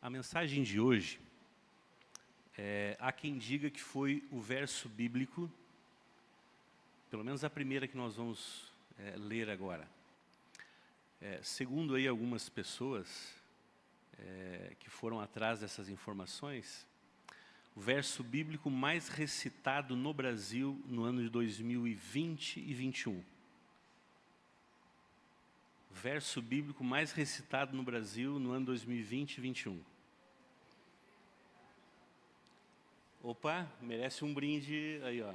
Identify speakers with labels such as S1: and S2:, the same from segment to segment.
S1: A mensagem de hoje, há quem diga que foi o verso bíblico, pelo menos a primeira que nós vamos ler agora. Segundo aí algumas pessoas que foram atrás dessas informações, o verso bíblico mais recitado no Brasil no ano de 2020 e 21. Verso bíblico mais recitado no Brasil no ano 2020 e 21. Opa, merece um brinde aí, ó.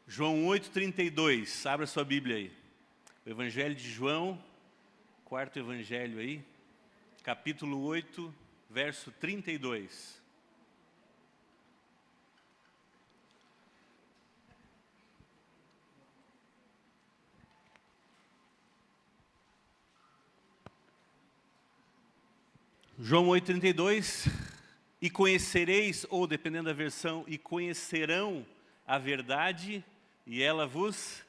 S1: João 8,32, abra sua Bíblia aí. O Evangelho de João, quarto Evangelho aí, capítulo 8, verso 32. João 8,32, e conhecereis, ou dependendo da versão, e conhecerão a verdade, e ela vos...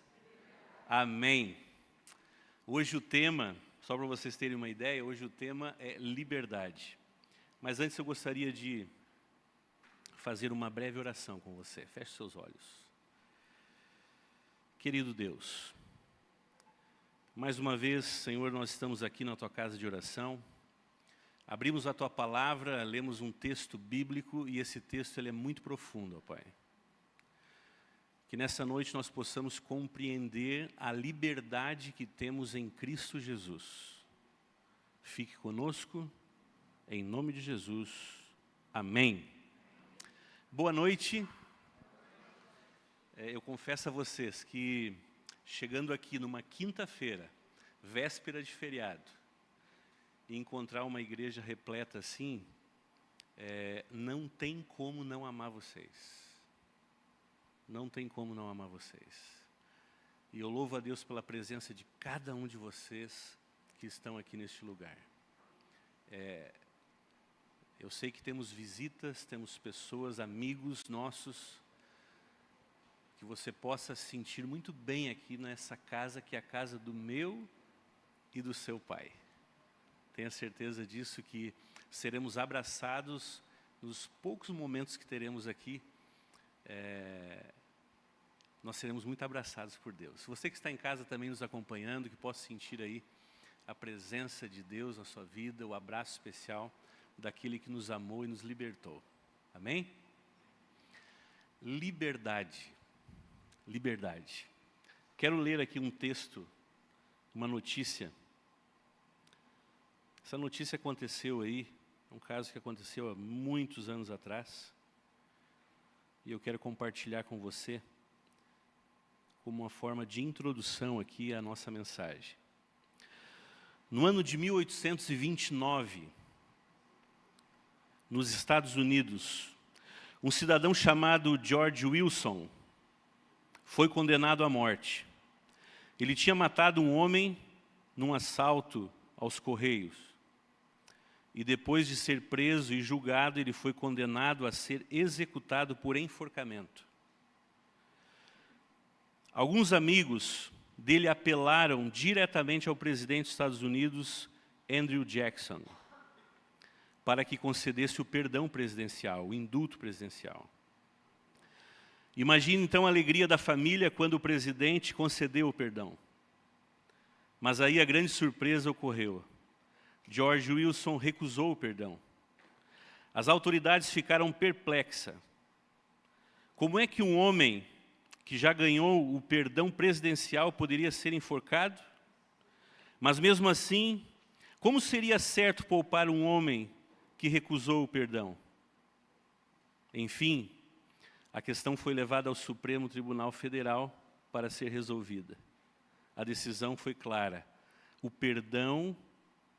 S1: Amém. Hoje o tema, só para vocês terem uma ideia, hoje o tema é liberdade. Mas antes eu gostaria de fazer uma breve oração com você. Feche seus olhos. Querido Deus, mais uma vez, Senhor, nós estamos aqui na Tua casa de oração. Abrimos a Tua palavra, lemos um texto bíblico e esse texto ele é muito profundo, ó Pai. Que nessa noite nós possamos compreender a liberdade que temos em Cristo Jesus. Fique conosco, em nome de Jesus. Amém. Boa noite. Eu confesso a vocês que chegando aqui numa quinta-feira, véspera de feriado, e encontrar uma igreja repleta assim, não tem como não amar vocês. Não tem como não amar vocês. E eu louvo a Deus pela presença de cada um de vocês que estão aqui neste lugar. Eu sei que temos visitas, temos pessoas, amigos nossos, que você possa se sentir muito bem aqui nessa casa, que é a casa do meu e do seu Pai. Tenha certeza disso, que seremos abraçados nos poucos momentos que teremos aqui. Nós seremos muito abraçados por Deus. Você que está em casa também nos acompanhando, que possa sentir aí a presença de Deus na sua vida, o abraço especial daquele que nos amou e nos libertou. Amém? Liberdade. Liberdade. Quero ler aqui um texto, uma notícia. Essa notícia aconteceu aí, é um caso que aconteceu há muitos anos atrás, e eu quero compartilhar com você como uma forma de introdução aqui à nossa mensagem. No ano de 1829, nos Estados Unidos, um cidadão chamado George Wilson foi condenado à morte. Ele tinha matado um homem num assalto aos Correios. E depois de ser preso e julgado, ele foi condenado a ser executado por enforcamento. Alguns amigos dele apelaram diretamente ao presidente dos Estados Unidos, Andrew Jackson, para que concedesse o perdão presidencial, o indulto presidencial. Imagine então a alegria da família quando o presidente concedeu o perdão. Mas aí a grande surpresa ocorreu. George Wilson recusou o perdão. As autoridades ficaram perplexas. Como é que um homem que já ganhou o perdão presidencial poderia ser enforcado? Mas mesmo assim, como seria certo poupar um homem que recusou o perdão? Enfim, a questão foi levada ao Supremo Tribunal Federal para ser resolvida. A decisão foi clara. O perdão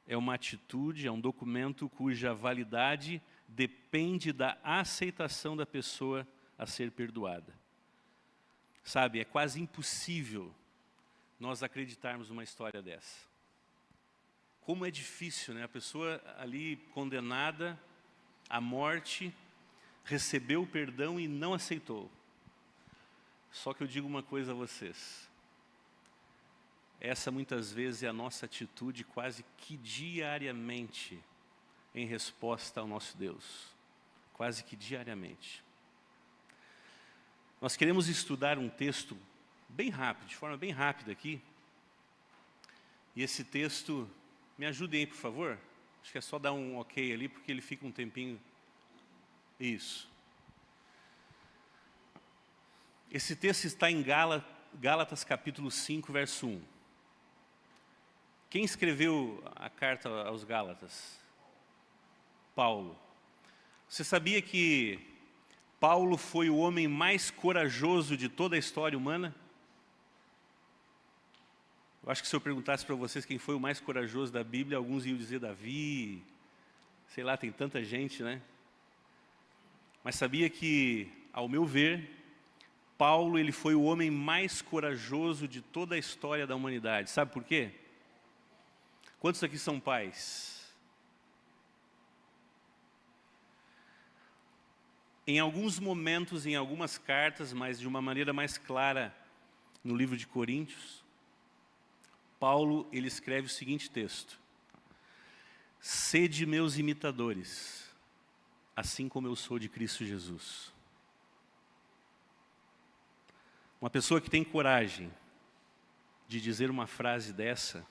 S1: é uma atitude, é um documento cuja validade depende da aceitação da pessoa a ser perdoada. Sabe, é quase impossível nós acreditarmos numa história dessa. Como é difícil, né? A pessoa ali condenada à morte, recebeu o perdão e não aceitou. Só que eu digo uma coisa a vocês. Essa muitas vezes é a nossa atitude quase que diariamente em resposta ao nosso Deus, quase que diariamente. Nós queremos estudar um texto bem rápido, de forma bem rápida aqui. E esse texto, me ajudem aí, por favor. Acho que é só dar um ok ali, porque ele fica um tempinho. Isso. Esse texto está em Gálatas capítulo 5, verso 1. Quem escreveu a carta aos Gálatas? Paulo. Você sabia que Paulo foi o homem mais corajoso de toda a história humana? Eu acho que se eu perguntasse para vocês quem foi o mais corajoso da Bíblia, alguns iam dizer Davi, sei lá, tem tanta gente, né? Mas sabia que, ao meu ver, Paulo ele foi o homem mais corajoso de toda a história da humanidade. Sabe por quê? Quantos aqui são pais? Em alguns momentos, em algumas cartas, mas de uma maneira mais clara, no livro de Coríntios, Paulo, ele escreve o seguinte texto: sede meus imitadores, assim como eu sou de Cristo Jesus. Uma pessoa que tem coragem de dizer uma frase dessa,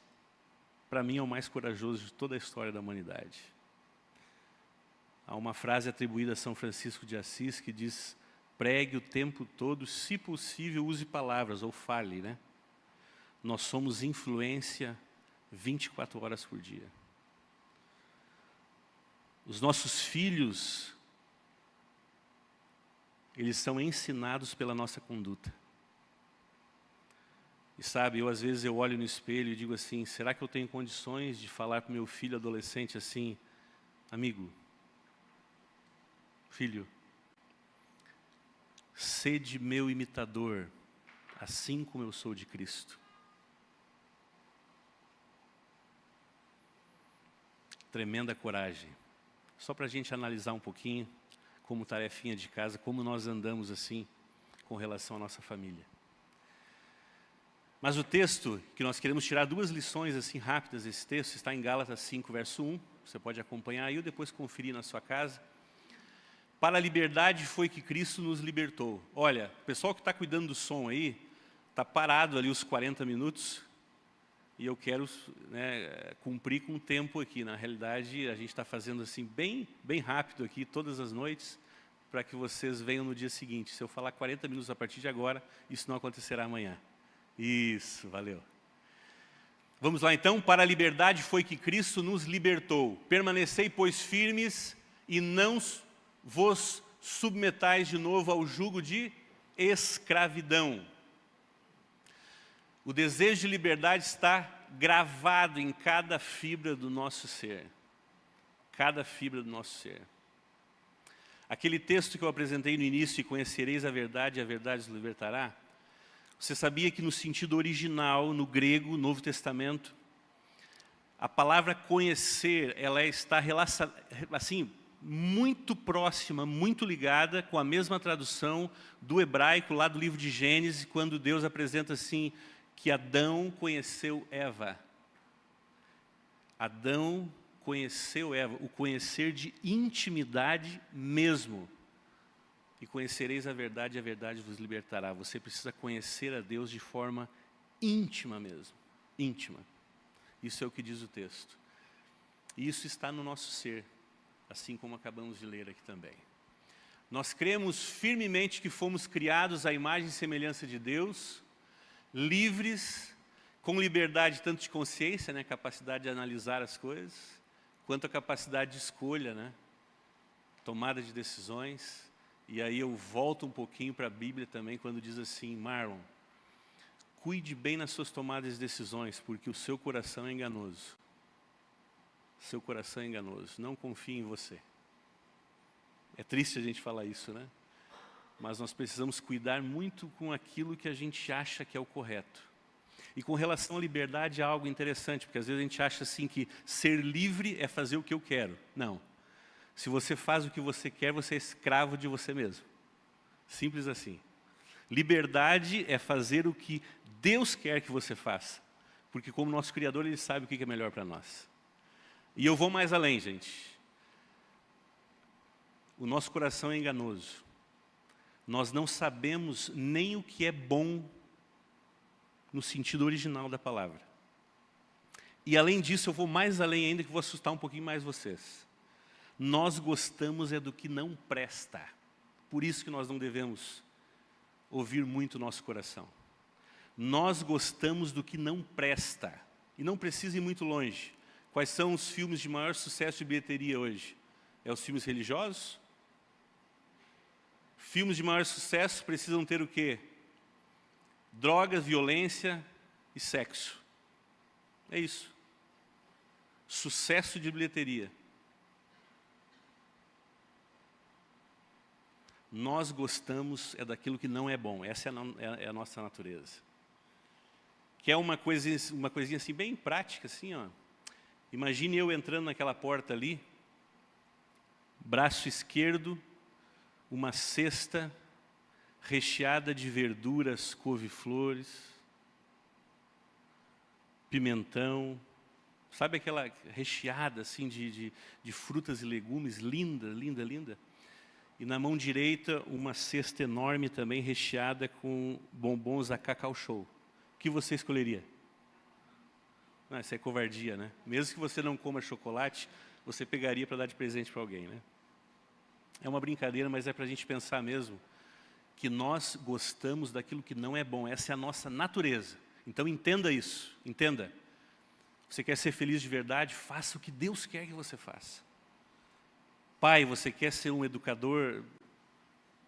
S1: para mim é o mais corajoso de toda a história da humanidade. Há uma frase atribuída a São Francisco de Assis que diz: pregue o tempo todo, se possível use palavras, ou fale, né? Nós somos influência 24 horas por dia. Os nossos filhos, eles são ensinados pela nossa conduta. E sabe, às vezes eu olho no espelho e digo assim, será que eu tenho condições de falar para o meu filho adolescente assim, amigo, filho, sede meu imitador, assim como eu sou de Cristo. Tremenda coragem. Só para a gente analisar um pouquinho, como tarefinha de casa, como nós andamos assim, com relação à nossa família. Mas o texto, que nós queremos tirar duas lições assim rápidas desse texto, está em Gálatas 5, verso 1. Você pode acompanhar aí ou depois conferir na sua casa. Para a liberdade foi que Cristo nos libertou. Olha, o pessoal que está cuidando do som aí, está parado ali os 40 minutos, e eu quero cumprir com o tempo aqui. Na realidade, a gente está fazendo assim bem rápido aqui, todas as noites, para que vocês venham no dia seguinte. Se eu falar 40 minutos a partir de agora, isso não acontecerá amanhã. Isso, valeu. Vamos lá então. Para a liberdade foi que Cristo nos libertou. Permanecei, pois, firmes e não vos submetais de novo ao jugo de escravidão. O desejo de liberdade está gravado em cada fibra do nosso ser. Cada fibra do nosso ser. Aquele texto que eu apresentei no início, e conhecereis a verdade os libertará. Você sabia que no sentido original, no grego, Novo Testamento, a palavra conhecer, ela está assim, muito próxima, muito ligada com a mesma tradução do hebraico, lá do livro de Gênesis, quando Deus apresenta assim, que Adão conheceu Eva. Adão conheceu Eva, o conhecer de intimidade mesmo. E conhecereis a verdade vos libertará. Você precisa conhecer a Deus de forma íntima mesmo, íntima. Isso é o que diz o texto. E isso está no nosso ser, assim como acabamos de ler aqui também. Nós cremos firmemente que fomos criados à imagem e semelhança de Deus, livres, com liberdade tanto de consciência, né, capacidade de analisar as coisas, quanto a capacidade de escolha, né, tomada de decisões. E aí eu volto um pouquinho para a Bíblia também, quando diz assim, Marlon, cuide bem nas suas tomadas de decisões, porque o seu coração é enganoso. Seu coração é enganoso, não confie em você. É triste a gente falar isso, né? Mas nós precisamos cuidar muito com aquilo que a gente acha que é o correto. E com relação à liberdade, há algo interessante, porque às vezes a gente acha assim que ser livre é fazer o que eu quero. Não. Se você faz o que você quer, você é escravo de você mesmo. Simples assim. Liberdade é fazer o que Deus quer que você faça. Porque como nosso Criador, Ele sabe o que é melhor para nós. E eu vou mais além, gente. o nosso coração é enganoso. Nós não sabemos nem o que é bom no sentido original da palavra. E além disso, eu vou mais além ainda, que vou assustar um pouquinho mais vocês. Nós gostamos é do que não presta. Por isso que nós não devemos ouvir muito o nosso coração. Nós gostamos do que não presta. E não precisa ir muito longe. Quais são os filmes de maior sucesso de bilheteria hoje? É os filmes religiosos? Filmes de maior sucesso precisam ter o quê? Drogas, violência e sexo. É isso. Sucesso de bilheteria. Nós gostamos é daquilo que não é bom. Essa é a nossa natureza. Que é uma coisinha assim bem prática, assim, ó. Imagine eu entrando naquela porta ali, braço esquerdo, uma cesta recheada de verduras, couve-flores, pimentão, sabe aquela recheada assim de frutas e legumes, linda, linda, linda. E na mão direita uma cesta enorme também recheada com bombons da Cacau Show. O que você escolheria? Ah, isso é covardia, né? Mesmo que você não coma chocolate, você pegaria para dar de presente para alguém, né? É uma brincadeira, mas é para a gente pensar mesmo que nós gostamos daquilo que não é bom. Essa é a nossa natureza. Então entenda isso, entenda. Você quer ser feliz de verdade? Faça o que Deus quer que você faça. Pai, você quer ser um educador?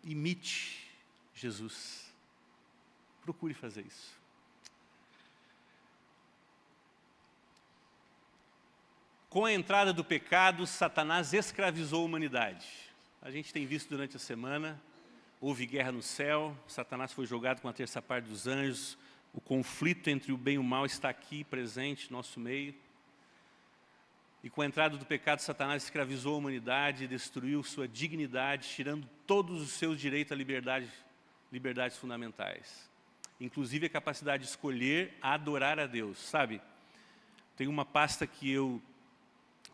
S1: Imite Jesus. Procure fazer isso. Com a entrada do pecado, Satanás escravizou a humanidade. A gente tem visto durante a semana, houve guerra no céu, Satanás foi jogado com a terça parte dos anjos, o conflito entre o bem e o mal está aqui presente no nosso meio. E com a entrada do pecado, Satanás escravizou a humanidade, destruiu sua dignidade, tirando todos os seus direitos à liberdades fundamentais. Inclusive a capacidade de escolher adorar a Deus, sabe? Tem uma pasta que eu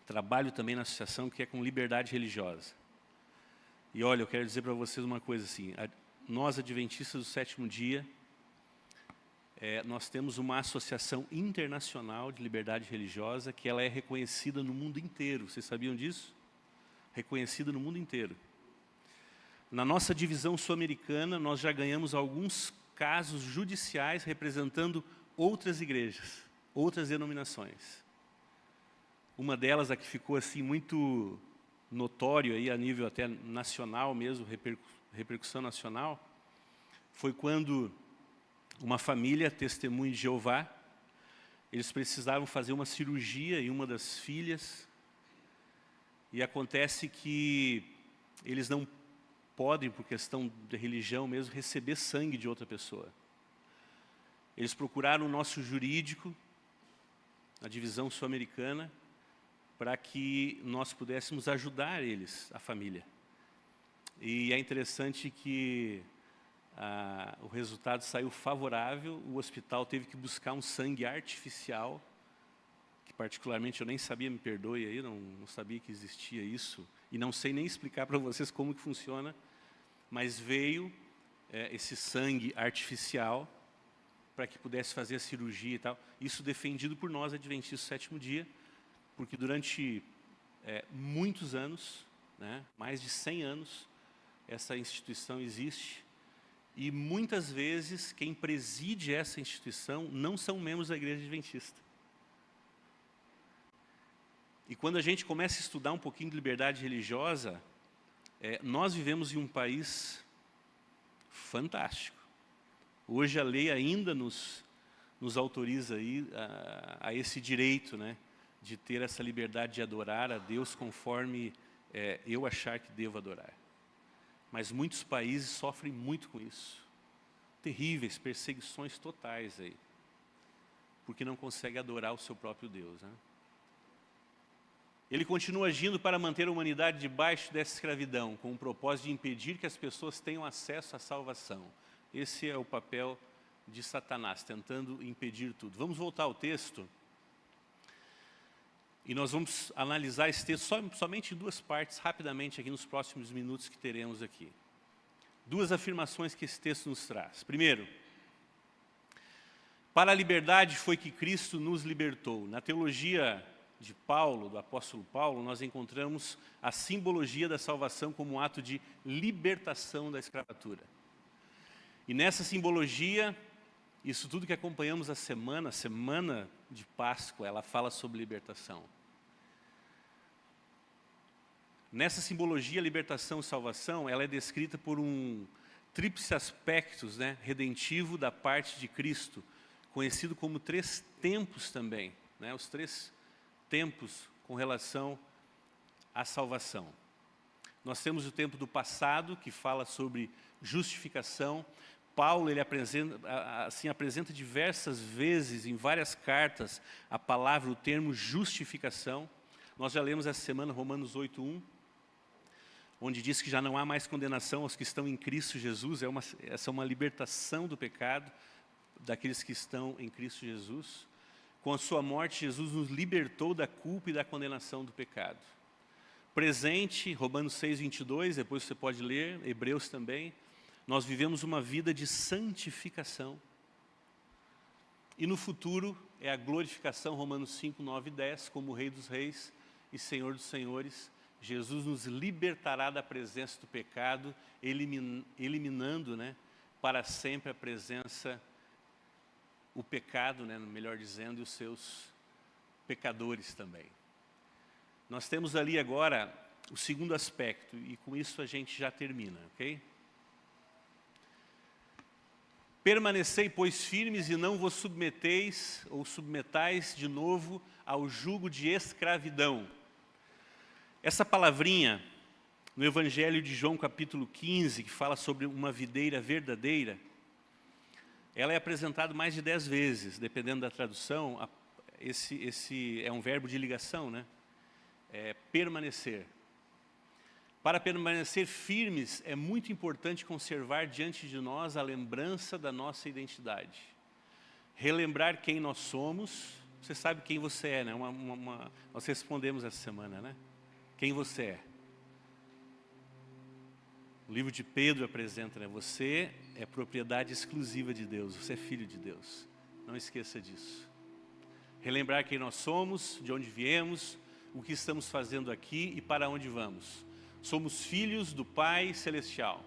S1: trabalho também na associação, que é com liberdade religiosa. E olha, eu quero dizer para vocês uma coisa assim, nós adventistas do sétimo dia, nós temos uma associação internacional de liberdade religiosa, que ela é reconhecida no mundo inteiro. Vocês sabiam disso? Reconhecida no mundo inteiro. Na nossa divisão sul-americana, nós já ganhamos alguns casos judiciais representando outras igrejas, outras denominações. Uma delas, a que ficou assim muito notório aí a nível até nacional mesmo, repercussão nacional, foi quando uma família, testemunha de Jeová, eles precisavam fazer uma cirurgia em uma das filhas, e acontece que eles não podem, por questão de religião mesmo, receber sangue de outra pessoa. Eles procuraram o nosso jurídico, a divisão sul-americana, para que nós pudéssemos ajudar eles, a família. E é interessante que o resultado saiu favorável, o hospital teve que buscar um sangue artificial, que particularmente eu nem sabia, me perdoe aí, não sabia que existia isso, e não sei nem explicar para vocês como que funciona, mas veio esse sangue artificial para que pudesse fazer a cirurgia e tal. Isso defendido por nós, adventistas do sétimo dia, porque durante muitos anos, né, mais de 100 anos, essa instituição existe, e muitas vezes quem preside essa instituição não são membros da igreja adventista. E quando a gente começa a estudar um pouquinho de liberdade religiosa, nós vivemos em um país fantástico. Hoje a lei ainda nos autoriza aí a esse direito, né, de ter essa liberdade de adorar a Deus conforme eu achar que devo adorar. Mas muitos países sofrem muito com isso. Terríveis, perseguições totais aí. Porque não conseguem adorar o seu próprio Deus, né? Ele continua agindo para manter a humanidade debaixo dessa escravidão, com o propósito de impedir que as pessoas tenham acesso à salvação. Esse é o papel de Satanás, tentando impedir tudo. Vamos voltar ao texto. E nós vamos analisar esse texto somente em duas partes, rapidamente, aqui nos próximos minutos que teremos aqui. Duas afirmações que esse texto nos traz. Primeiro, para a liberdade foi que Cristo nos libertou. Na teologia de Paulo, do apóstolo Paulo, nós encontramos a simbologia da salvação como um ato de libertação da escravatura. E nessa simbologia, isso tudo que acompanhamos a semana de Páscoa, ela fala sobre libertação. Nessa simbologia, libertação e salvação, ela é descrita por um tríplice aspectos, né, redentivo da parte de Cristo, conhecido como 3 tempos também, né, os 3 tempos com relação à salvação. Nós temos o tempo do passado, que fala sobre justificação. Paulo ele apresenta diversas vezes, em várias cartas, a palavra, o termo justificação. Nós já lemos essa semana Romanos 8:1, onde diz que já não há mais condenação aos que estão em Cristo Jesus. Essa é uma libertação do pecado daqueles que estão em Cristo Jesus. Com a sua morte, Jesus nos libertou da culpa e da condenação do pecado. Presente, Romanos 6:22, depois você pode ler, Hebreus também, nós vivemos uma vida de santificação. E no futuro é a glorificação, Romanos 5, 9 e 10, como Rei dos Reis e Senhor dos Senhores. Jesus nos libertará da presença do pecado, eliminando, né, para sempre a presença, o pecado, né, melhor dizendo, e os seus pecadores também. Nós temos ali agora o segundo aspecto, e com isso a gente já termina, ok? Permanecei, pois, firmes e não vos submeteis ou submetais de novo ao jugo de escravidão. Essa palavrinha, no Evangelho de João, capítulo 15, que fala sobre uma videira verdadeira, ela é apresentada mais de 10 vezes, dependendo da tradução. Esse é um verbo de ligação, né? É permanecer. Para permanecer firmes, é muito importante conservar diante de nós a lembrança da nossa identidade. Relembrar quem nós somos. Você sabe quem você é, né? Nós respondemos essa semana, né? Quem você é. O livro de Pedro apresenta, né? Você é propriedade exclusiva de Deus, você é filho de Deus. Não esqueça disso. Relembrar quem nós somos, de onde viemos, o que estamos fazendo aqui e para onde vamos. Somos filhos do Pai Celestial.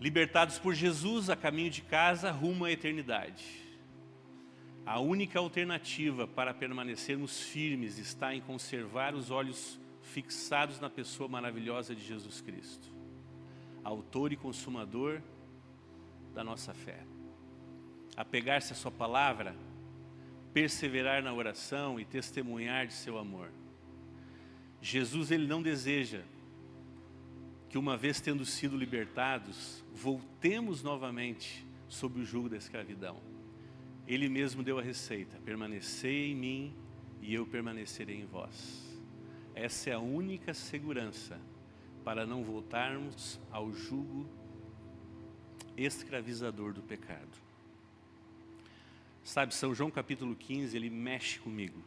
S1: Libertados por Jesus a caminho de casa, rumo à eternidade. A única alternativa para permanecermos firmes está em conservar os olhos fixados na pessoa maravilhosa de Jesus Cristo, autor e consumador da nossa fé. Apegar-se à sua palavra, perseverar na oração e testemunhar de seu amor. Jesus, ele não deseja que, uma vez tendo sido libertados, voltemos novamente sob o jugo da escravidão. Ele mesmo deu a receita: permanecei em mim e eu permanecerei em vós. Essa é a única segurança para não voltarmos ao jugo escravizador do pecado. Sabe, São João capítulo 15, ele mexe comigo.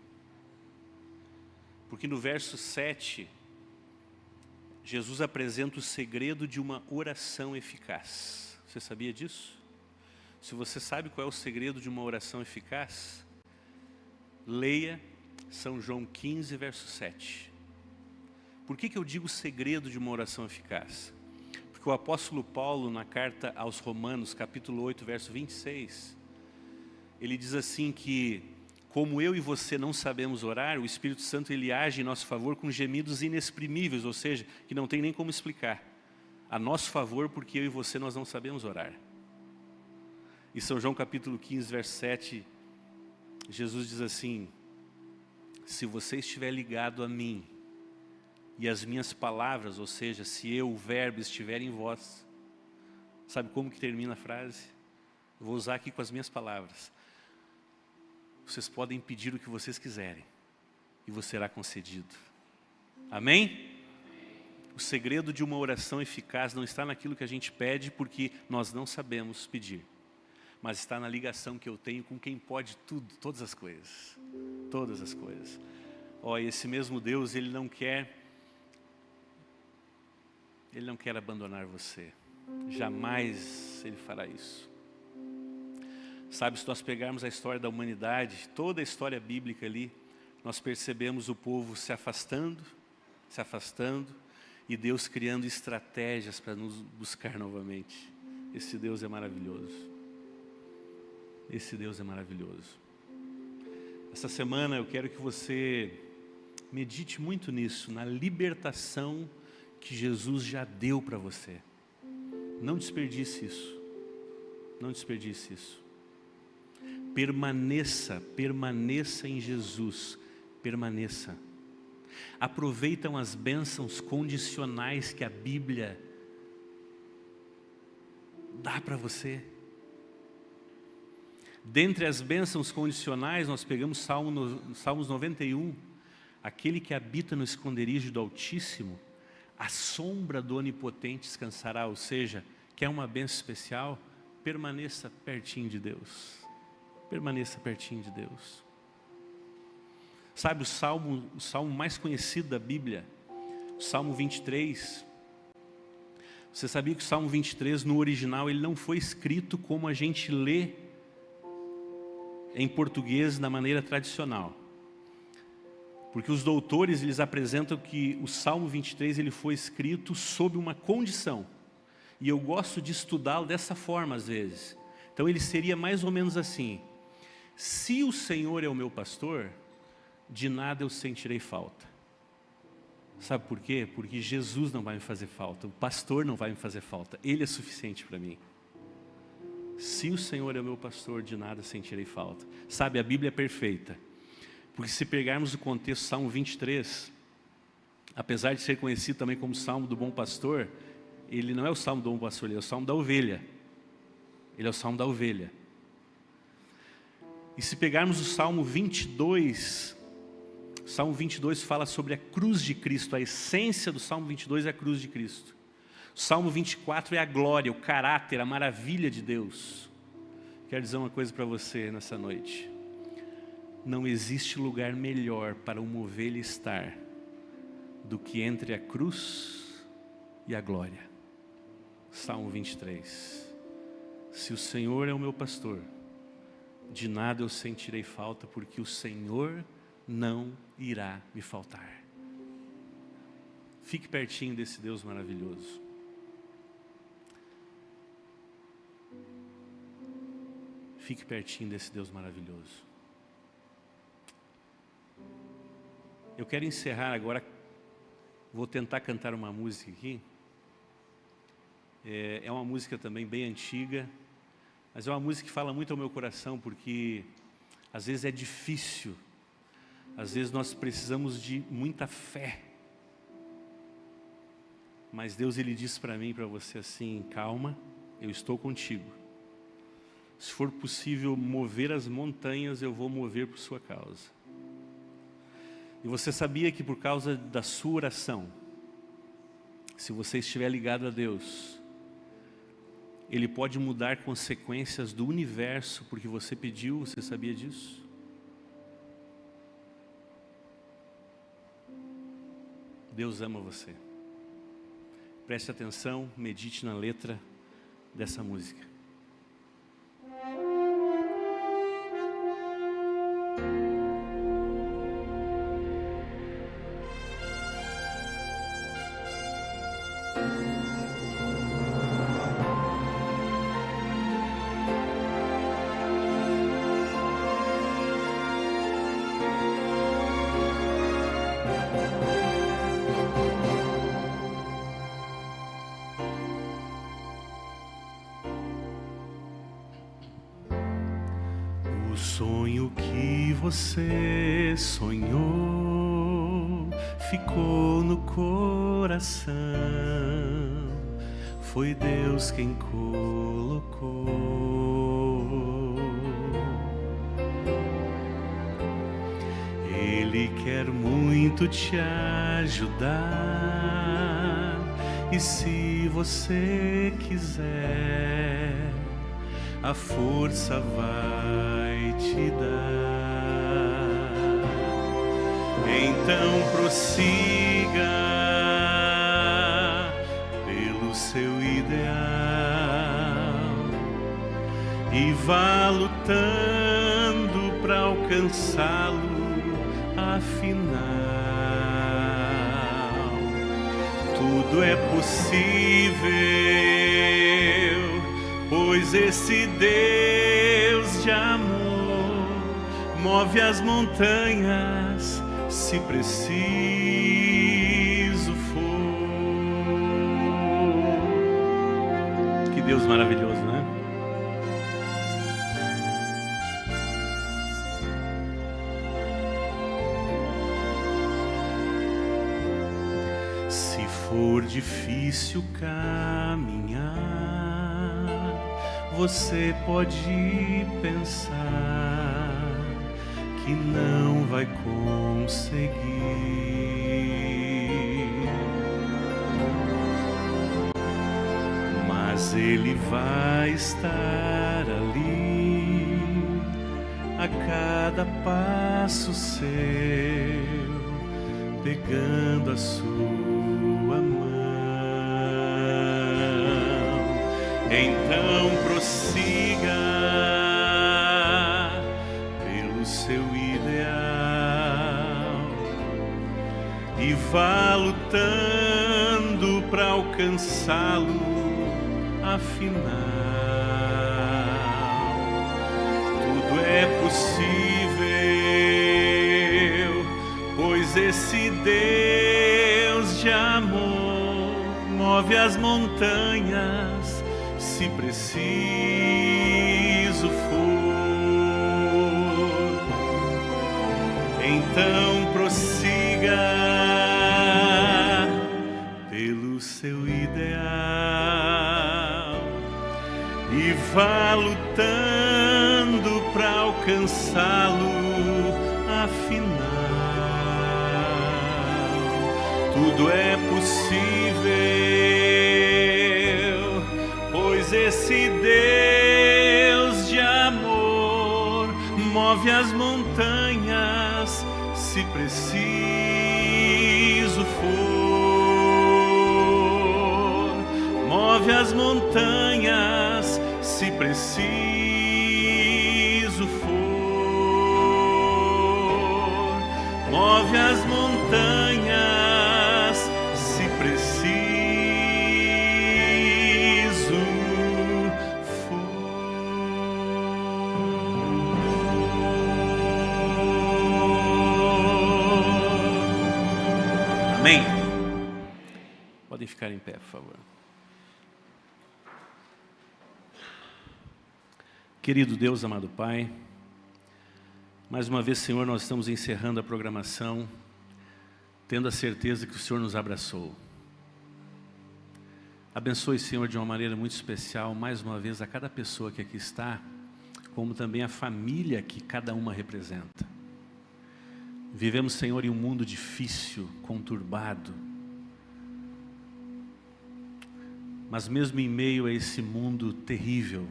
S1: Porque no verso 7, Jesus apresenta o segredo de uma oração eficaz. Você sabia disso? Se você sabe qual é o segredo de uma oração eficaz, leia São João 15, verso 7. Por que eu digo segredo de uma oração eficaz? Porque o apóstolo Paulo, na carta aos Romanos, capítulo 8, verso 26, ele diz assim que, como eu e você não sabemos orar, o Espírito Santo ele age em nosso favor com gemidos inexprimíveis, ou seja, que não tem nem como explicar. A nosso favor, porque eu e você nós não sabemos orar. Em São João capítulo 15, verso 7, Jesus diz assim: se você estiver ligado a mim, e as minhas palavras, ou seja, se eu, o verbo, estiver em vós. Sabe como que termina a frase? Eu vou usar aqui com as minhas palavras. Vocês podem pedir o que vocês quiserem, e vos será concedido. Amém? O segredo de uma oração eficaz não está naquilo que a gente pede, porque nós não sabemos pedir. Mas está na ligação que eu tenho com quem pode tudo, todas as coisas. Todas as coisas. esse mesmo Deus, Ele não quer abandonar você. Jamais Ele fará isso. Sabe, se nós pegarmos a história da humanidade, toda a história bíblica ali, nós percebemos o povo se afastando, e Deus criando estratégias para nos buscar novamente. Esse Deus é maravilhoso. Esse Deus é maravilhoso. Essa semana eu quero que você medite muito nisso, na libertação que Jesus já deu para você. Não desperdice isso. Não desperdice isso. Permaneça em Jesus. Permaneça. Aproveitam as bênçãos condicionais que a Bíblia dá para você. Dentre as bênçãos condicionais, nós pegamos Salmos 91. Aquele que habita no esconderijo do Altíssimo, a sombra do Onipotente descansará. Ou seja, quer uma bênção especial? Permaneça pertinho de Deus. Permaneça pertinho de Deus. Sabe o salmo mais conhecido da Bíblia? O Salmo 23. Você sabia que o Salmo 23, no original, ele não foi escrito como a gente lê em português da maneira tradicional. Porque os doutores, eles apresentam que o Salmo 23, ele foi escrito sob uma condição. E eu gosto de estudá-lo dessa forma às vezes. Então ele seria mais ou menos assim: se o Senhor é o meu pastor, de nada eu sentirei falta. Sabe por quê? Porque Jesus não vai me fazer falta, o pastor não vai me fazer falta, Ele é suficiente para mim. Se o Senhor é o meu pastor, de nada sentirei falta. Sabe, a Bíblia é perfeita. Porque se pegarmos o contexto, Salmo 23, apesar de ser conhecido também como Salmo do Bom Pastor, ele não é o Salmo do Bom Pastor, ele é o Salmo da Ovelha. Ele é o Salmo da Ovelha. E se pegarmos o Salmo 22, o Salmo 22 fala sobre a cruz de Cristo. A essência do Salmo 22 é a cruz de Cristo. O Salmo 24 é a glória, o caráter, a maravilha de Deus. Quero dizer uma coisa para você nessa noite. Não existe lugar melhor para uma ovelha estar do que entre a cruz e a glória. Salmo 23. Se o Senhor é o meu pastor, de nada eu sentirei falta, porque o Senhor não irá me faltar. Fique pertinho desse Deus maravilhoso. Fique pertinho desse Deus maravilhoso. Eu quero encerrar agora, vou tentar cantar uma música aqui. É uma música também bem antiga, mas é uma música que fala muito ao meu coração, porque às vezes é difícil, às vezes nós precisamos de muita fé. Mas Deus, Ele diz para mim e para você assim: calma, eu estou contigo. Se for possível mover as montanhas, eu vou mover por sua causa. E você sabia que por causa da sua oração, se você estiver ligado a Deus, Ele pode mudar consequências do universo, porque você pediu? Você sabia disso? Deus ama você. Preste atenção, medite na letra dessa música. O sonho que você sonhou ficou no coração. Foi Deus quem colocou. Ele quer muito te ajudar. E se você quiser, a força vai te dar. Então prossiga pelo seu ideal e vá lutando para alcançá-lo. Afinal, tudo é possível, pois esse Deus de amor move as montanhas, se preciso for. Que Deus maravilhoso, né? Se for difícil caminhar, você pode pensar que não vai conseguir, mas Ele vai estar ali a cada passo seu, pegando a sua mão. Então prossiga pelo seu ideal e vá lutando para alcançá-lo. Afinal, tudo é possível, pois esse Deus de amor move as montanhas, se preciso for. Então prossiga pelo seu ideal e vá lutando para alcançá-lo. Afinal, tudo é possível, pois esse Deus de amor move as montanhas, se preciso for. Move as montanhas, se preciso for. Move as montanhas, se preciso for. Amém? Podem ficar em pé, por favor. Querido Deus, amado Pai, mais uma vez, Senhor, nós estamos encerrando a programação, tendo a certeza que o Senhor nos abraçou. Abençoe, Senhor, de uma maneira muito especial, mais uma vez, a cada pessoa que aqui está, como também a família que cada uma representa. Vivemos, Senhor, em um mundo difícil, conturbado, mas mesmo em meio a esse mundo terrível,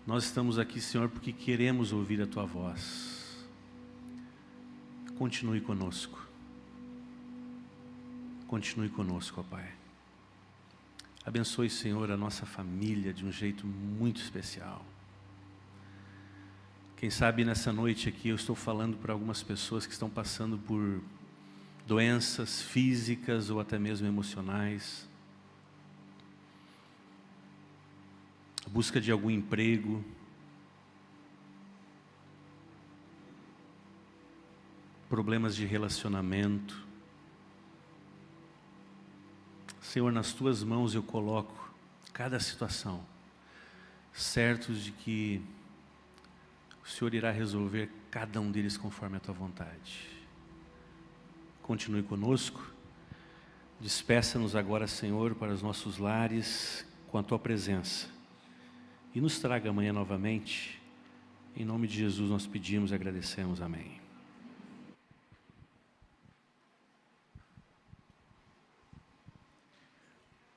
S1: nós estamos aqui, Senhor, porque queremos ouvir a Tua voz. Continue conosco. Continue conosco, ó Pai. Abençoe, Senhor, a nossa família de um jeito muito especial. Quem sabe nessa noite aqui eu estou falando para algumas pessoas que estão passando por doenças físicas ou até mesmo emocionais. A busca de algum emprego. Problemas de relacionamento. Senhor, nas Tuas mãos eu coloco cada situação, certos de que o Senhor irá resolver cada um deles conforme a Tua vontade. Continue conosco. Despeça-nos agora, Senhor, para os nossos lares com a Tua presença. E nos traga amanhã novamente. Em nome de Jesus nós pedimos e agradecemos. Amém.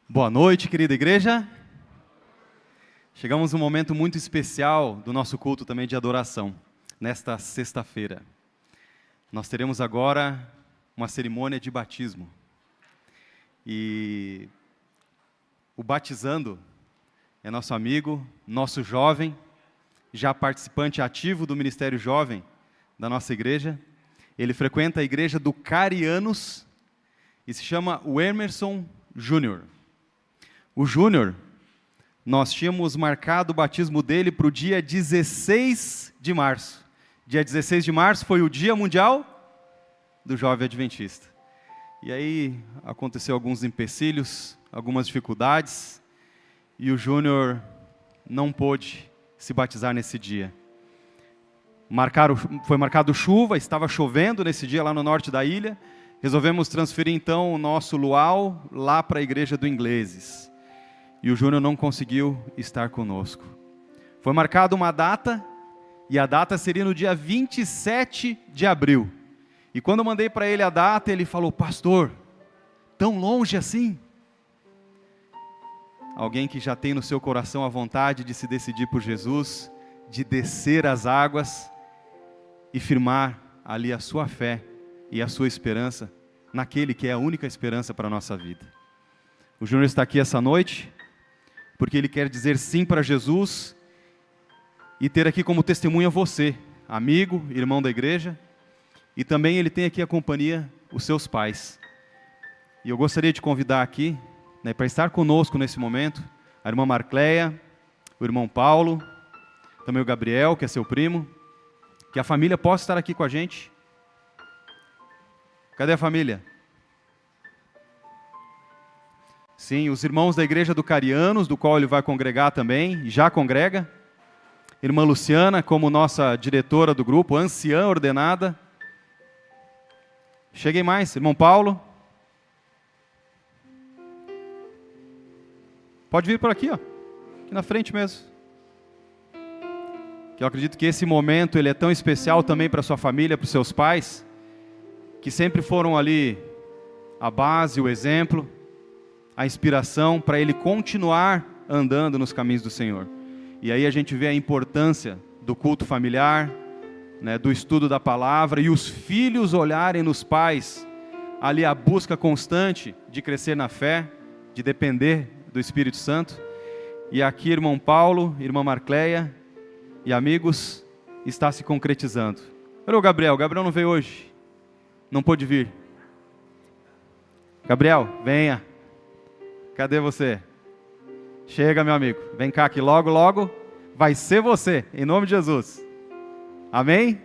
S2: Boa noite, querida igreja. Chegamos num momento muito especial do nosso culto também de adoração, nesta sexta-feira. Nós teremos agora uma cerimônia de batismo. E o batizando é nosso amigo, nosso jovem, já participante ativo do Ministério Jovem da nossa igreja. Ele frequenta a igreja do Carianos e se chama o Emerson Júnior. O Júnior, nós tínhamos marcado o batismo dele para o dia 16 de março. Dia 16 de março foi o Dia Mundial do Jovem Adventista. E aí aconteceu alguns empecilhos, algumas dificuldades, e o Júnior não pôde se batizar nesse dia. Foi marcado chuva, estava chovendo nesse dia lá no norte da ilha. Resolvemos transferir então o nosso luau lá para a igreja do Ingleses. E o Júnior não conseguiu estar conosco. Foi marcada uma data, e a data seria no dia 27 de abril. E quando eu mandei para ele a data, ele falou: pastor, tão longe assim? Alguém que já tem no seu coração a vontade de se decidir por Jesus, de descer as águas e firmar ali a sua fé e a sua esperança naquele que é a única esperança para a nossa vida. O Júnior está aqui essa noite porque ele quer dizer sim para Jesus e ter aqui como testemunha você, amigo, irmão da igreja, e também ele tem aqui a companhia, os seus pais. E eu gostaria de convidar aqui, para estar conosco nesse momento, a irmã Marcleia, o irmão Paulo, também o Gabriel, que é seu primo, que a família possa estar aqui com a gente. Cadê a família? Sim, os irmãos da igreja do Carianos, do qual ele vai congregar também, e já congrega. Irmã Luciana, como nossa diretora do grupo, anciã ordenada. Cheguei mais, irmão Paulo. Pode vir por aqui, ó, aqui na frente mesmo. Que eu acredito que esse momento ele é tão especial também para sua família, para os seus pais, que sempre foram ali a base, o exemplo, a inspiração para ele continuar andando nos caminhos do Senhor. E aí a gente vê a importância do culto familiar, do estudo da palavra, e os filhos olharem nos pais ali a busca constante de crescer na fé, de depender do Espírito Santo. E aqui irmão Paulo, irmã Marcleia e amigos, está se concretizando. Olha o Gabriel não veio hoje, não pôde vir. Gabriel, venha. Cadê você? Chega, meu amigo, vem cá que logo, logo vai ser você, em nome de Jesus. Amém?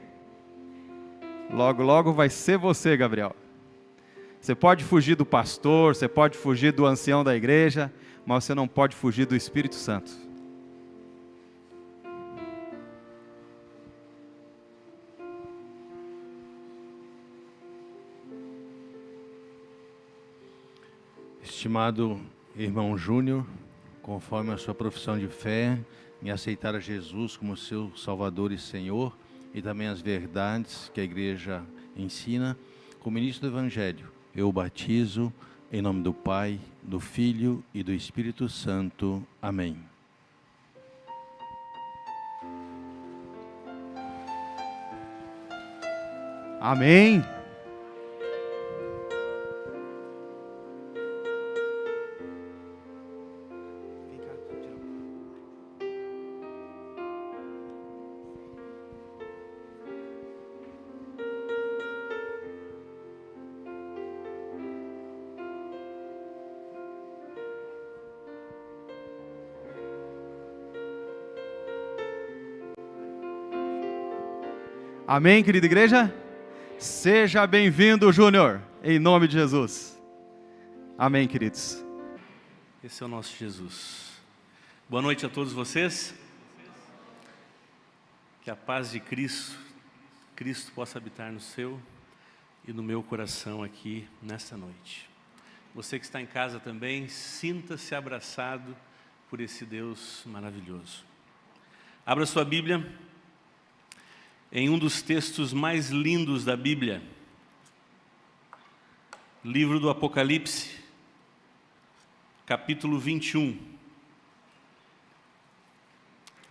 S2: Logo, logo vai ser você, Gabriel. Você pode fugir do pastor, você pode fugir do ancião da igreja, mas você não pode fugir do Espírito Santo.
S3: Estimado irmão Júnior, conforme a sua profissão de fé, em aceitar a Jesus como seu Salvador e Senhor, e também as verdades que a igreja ensina, como ministro do Evangelho, eu o batizo em nome do Pai, do Filho e do Espírito Santo. Amém.
S2: Amém. Amém, querida igreja? Seja bem-vindo, Júnior, em nome de Jesus. Amém, queridos.
S1: Esse é o nosso Jesus. Boa noite a todos vocês. Que a paz de Cristo possa habitar no seu e no meu coração aqui nesta noite. Você que está em casa também, sinta-se abraçado por esse Deus maravilhoso. Abra sua Bíblia em um dos textos mais lindos da Bíblia, livro do Apocalipse, capítulo 21.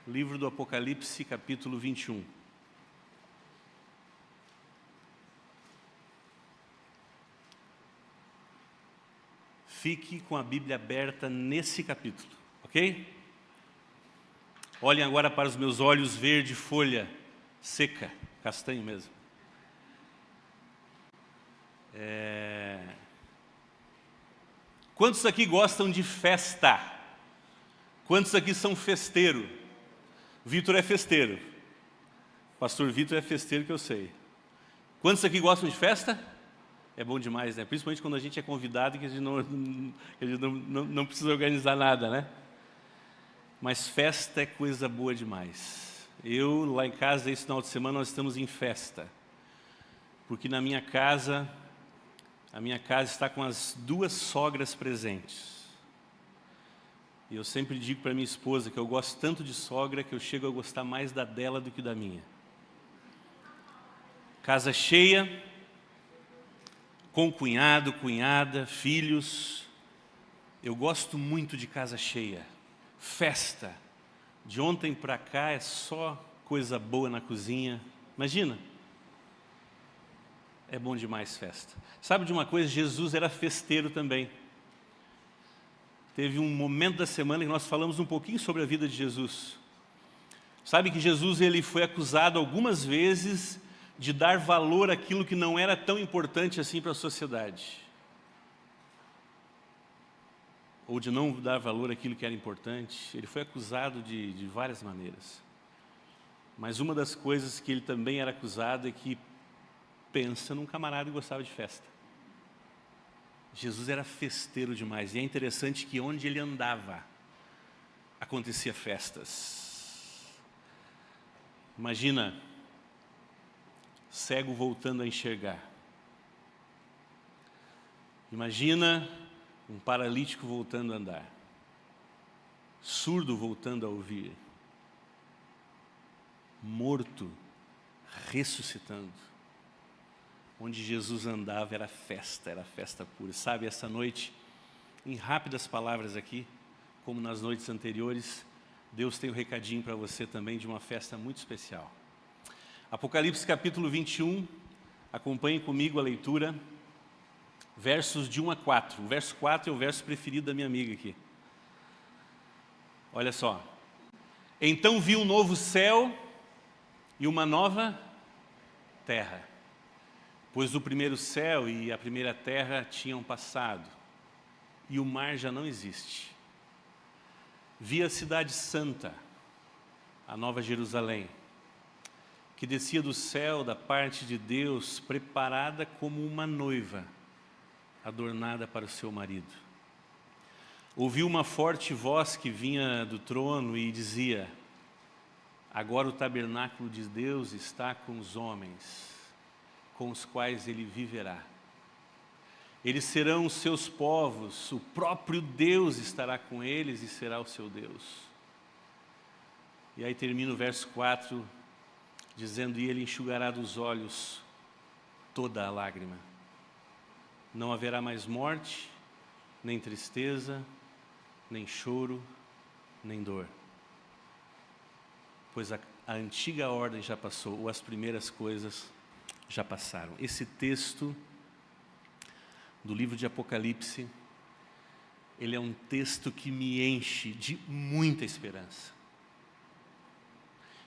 S1: Livro do Apocalipse, capítulo 21. Fique com a Bíblia aberta nesse capítulo, ok? Olhem agora para os meus olhos verde folha seca, castanho mesmo. Quantos aqui gostam de festa? Quantos aqui são festeiro? Vitor é festeiro. Pastor Vitor é festeiro, que eu sei. Quantos aqui gostam de festa? É bom demais, né? Principalmente quando a gente é convidado e que a gente não precisa organizar nada, né? Mas festa é coisa boa demais. Lá em casa, esse final de semana, nós estamos em festa. Porque a minha casa está com as 2 sogras presentes. E eu sempre digo para minha esposa que eu gosto tanto de sogra que eu chego a gostar mais da dela do que da minha. Casa cheia, com cunhado, cunhada, filhos. Eu gosto muito de casa cheia. Festa. De ontem para cá é só coisa boa na cozinha. Imagina. É bom demais festa. Sabe de uma coisa? Jesus era festeiro também. Teve um momento da semana que nós falamos um pouquinho sobre a vida de Jesus. Sabe que Jesus ele foi acusado algumas vezes de dar valor àquilo que não era tão importante assim para a sociedade. Ou de não dar valor àquilo que era importante. Ele foi acusado de várias maneiras. Mas uma das coisas que ele também era acusado é que pensa num camarada que gostava de festa. Jesus era festeiro demais. E é interessante que onde ele andava, acontecia festas. Imagina, cego voltando a enxergar. Imagina um paralítico voltando a andar. Surdo voltando a ouvir. Morto ressuscitando. Onde Jesus andava era festa pura. Sabe, essa noite, em rápidas palavras aqui, como nas noites anteriores, Deus tem um recadinho para você também de uma festa muito especial. Apocalipse capítulo 21, acompanhe comigo a leitura, versos de 1 a 4. O verso 4 é o verso preferido da minha amiga aqui. Olha só. Então vi um novo céu e uma nova terra. Pois o primeiro céu e a primeira terra tinham passado, e o mar já não existe. Vi a cidade santa, a nova Jerusalém, que descia do céu da parte de Deus, preparada como uma noiva, adornada para o seu marido. Ouvi uma forte voz que vinha do trono e dizia: agora o tabernáculo de Deus está com os homens, com os quais ele viverá. Eles serão os seus povos, o próprio Deus estará com eles e será o seu Deus. E aí termina o verso 4, dizendo: e ele enxugará dos olhos toda a lágrima. Não haverá mais morte, nem tristeza, nem choro, nem dor. Pois a antiga ordem já passou, ou as primeiras coisas já passaram. Esse texto do livro de Apocalipse, ele é um texto que me enche de muita esperança.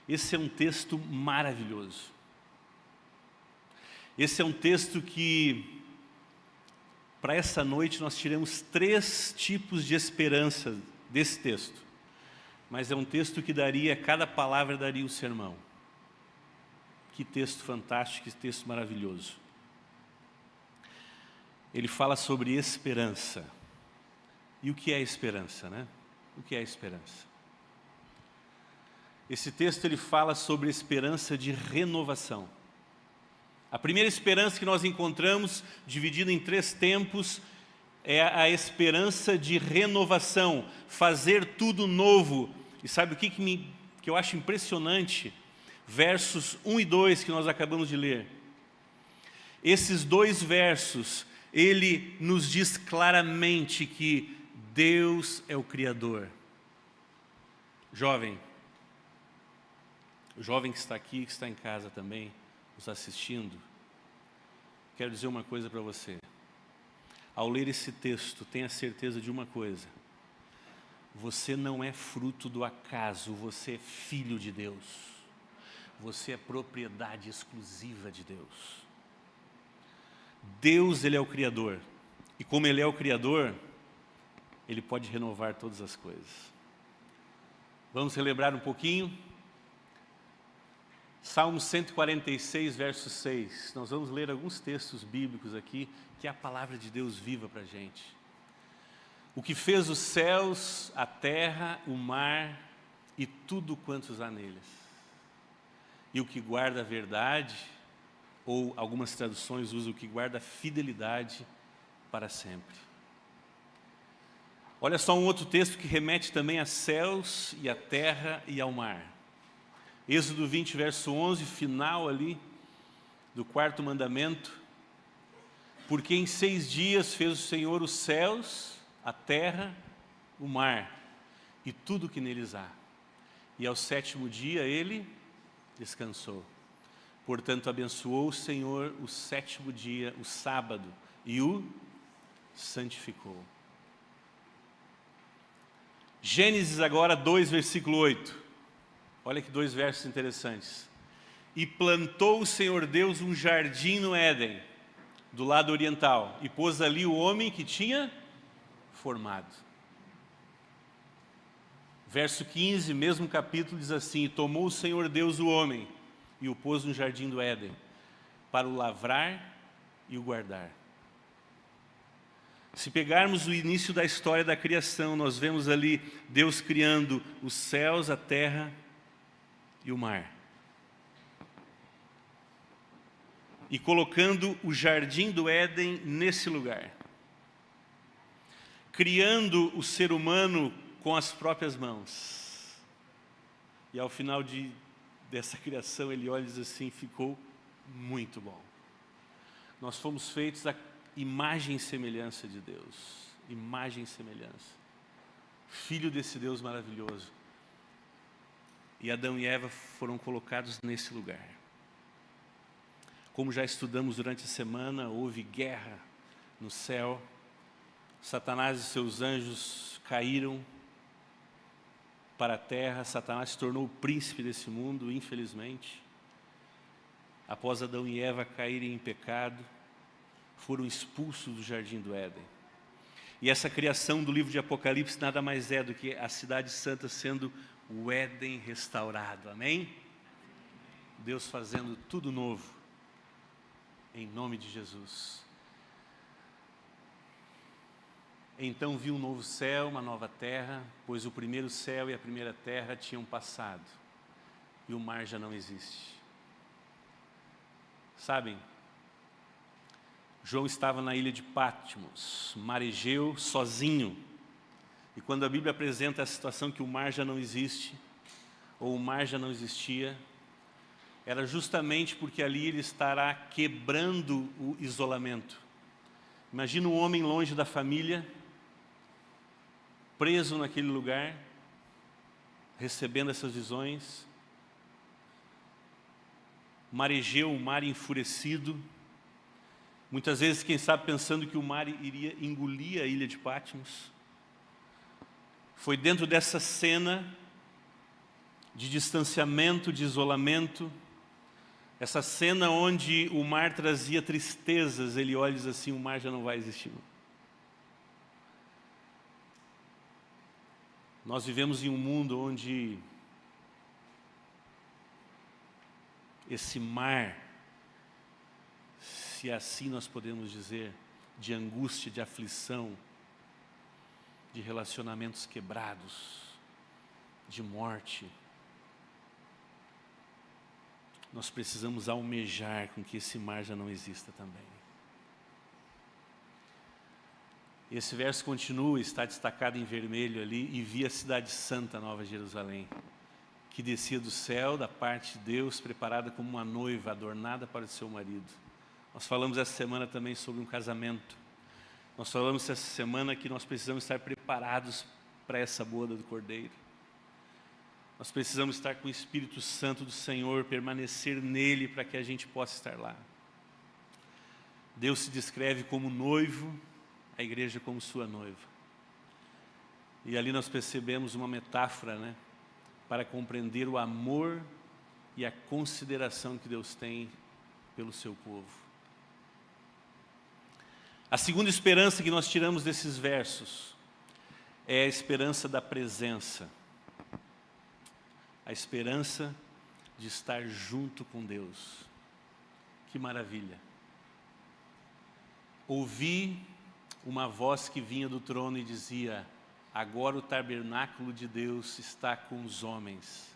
S1: Esse é um texto maravilhoso. Esse é um texto que, para essa noite, nós tiramos 3 tipos de esperança desse texto. Mas é um texto que cada palavra daria um sermão. Que texto fantástico, que texto maravilhoso. Ele fala sobre esperança. E o que é esperança, né? O que é esperança? Esse texto ele fala sobre esperança de renovação. A primeira esperança que nós encontramos, dividida em 3 tempos, é a esperança de renovação, fazer tudo novo. E sabe o que eu acho impressionante? Versos 1 e 2 que nós acabamos de ler. Esses 2 versos, ele nos diz claramente que Deus é o Criador. Jovem, o jovem que está aqui, que está em casa também, nos assistindo, quero dizer uma coisa para você. Ao ler esse texto, tenha certeza de uma coisa: você não é fruto do acaso, você é filho de Deus. Você é propriedade exclusiva de Deus. Deus, Ele é o Criador. E como Ele é o Criador, Ele pode renovar todas as coisas. Vamos relembrar um pouquinho? Salmo 146, verso 6. Nós vamos ler alguns textos bíblicos aqui, que é a palavra de Deus viva para a gente. O que fez os céus, a terra, o mar e tudo quantos há neles. E o que guarda a verdade, ou algumas traduções usam o que guarda a fidelidade para sempre. Olha só um outro texto que remete também a céus e a terra e ao mar. Êxodo 20, verso 11, final ali do 4º mandamento. Porque em 6 dias fez o Senhor os céus, a terra, o mar e tudo que neles há. E ao 7º dia Ele descansou. Portanto, abençoou o Senhor o 7º dia, o sábado, e o santificou. Gênesis agora 2, versículo 8. Olha que 2 versos interessantes. E plantou o Senhor Deus um jardim no Éden, do lado oriental, e pôs ali o homem que tinha formado. Verso 15, mesmo capítulo, diz assim: e tomou o Senhor Deus o homem, e o pôs no jardim do Éden, para o lavrar e o guardar. Se pegarmos o início da história da criação, nós vemos ali Deus criando os céus, a terra e o mar. E colocando o jardim do Éden nesse lugar. Criando o ser humano com as próprias mãos. E ao final dessa criação, ele olha e diz assim: ficou muito bom. Nós fomos feitos a imagem e semelhança de Deus. Imagem e semelhança. Filho desse Deus maravilhoso. E Adão e Eva foram colocados nesse lugar. Como já estudamos durante a semana, houve guerra no céu. Satanás e seus anjos caíram para a terra. Satanás se tornou o príncipe desse mundo, infelizmente. Após Adão e Eva caírem em pecado, foram expulsos do jardim do Éden. E essa criação do livro de Apocalipse nada mais é do que a cidade santa sendo o Éden restaurado, amém? Deus fazendo tudo novo, em nome de Jesus. Então viu um novo céu, uma nova terra, pois o primeiro céu e a primeira terra tinham passado, e o mar já não existe. Sabem, João estava na ilha de Patmos, mar Egeu, sozinho. E quando a Bíblia apresenta a situação que o mar já não existe, ou o mar já não existia, era justamente porque ali ele estará quebrando o isolamento. Imagina um homem longe da família, preso naquele lugar, recebendo essas visões. Mar Egeu, o mar enfurecido. Muitas vezes, quem sabe, pensando que o mar iria engolir a ilha de Patmos. Foi dentro dessa cena de distanciamento, de isolamento, essa cena onde o mar trazia tristezas, ele olha e diz assim: o mar já não vai existir. Nós vivemos em um mundo onde esse mar, se assim nós podemos dizer, de angústia, de aflição, de relacionamentos quebrados, de morte, nós precisamos almejar com que esse mar já não exista também. Esse verso continua, está destacado em vermelho ali: e vi a cidade santa, Nova Jerusalém, que descia do céu, da parte de Deus, preparada como uma noiva, adornada para o seu marido. Nós falamos essa semana também sobre um casamento. Nós falamos essa semana que nós precisamos estar preparados para essa boda do Cordeiro. Nós precisamos estar com o Espírito Santo do Senhor, permanecer nele para que a gente possa estar lá. Deus se descreve como noivo, a igreja como sua noiva. E ali nós percebemos uma metáfora, né, para compreender o amor e a consideração que Deus tem pelo seu povo. A segunda esperança que nós tiramos desses versos é a esperança da presença. A esperança de estar junto com Deus. Que maravilha! Ouvi uma voz que vinha do trono e dizia: agora o tabernáculo de Deus está com os homens,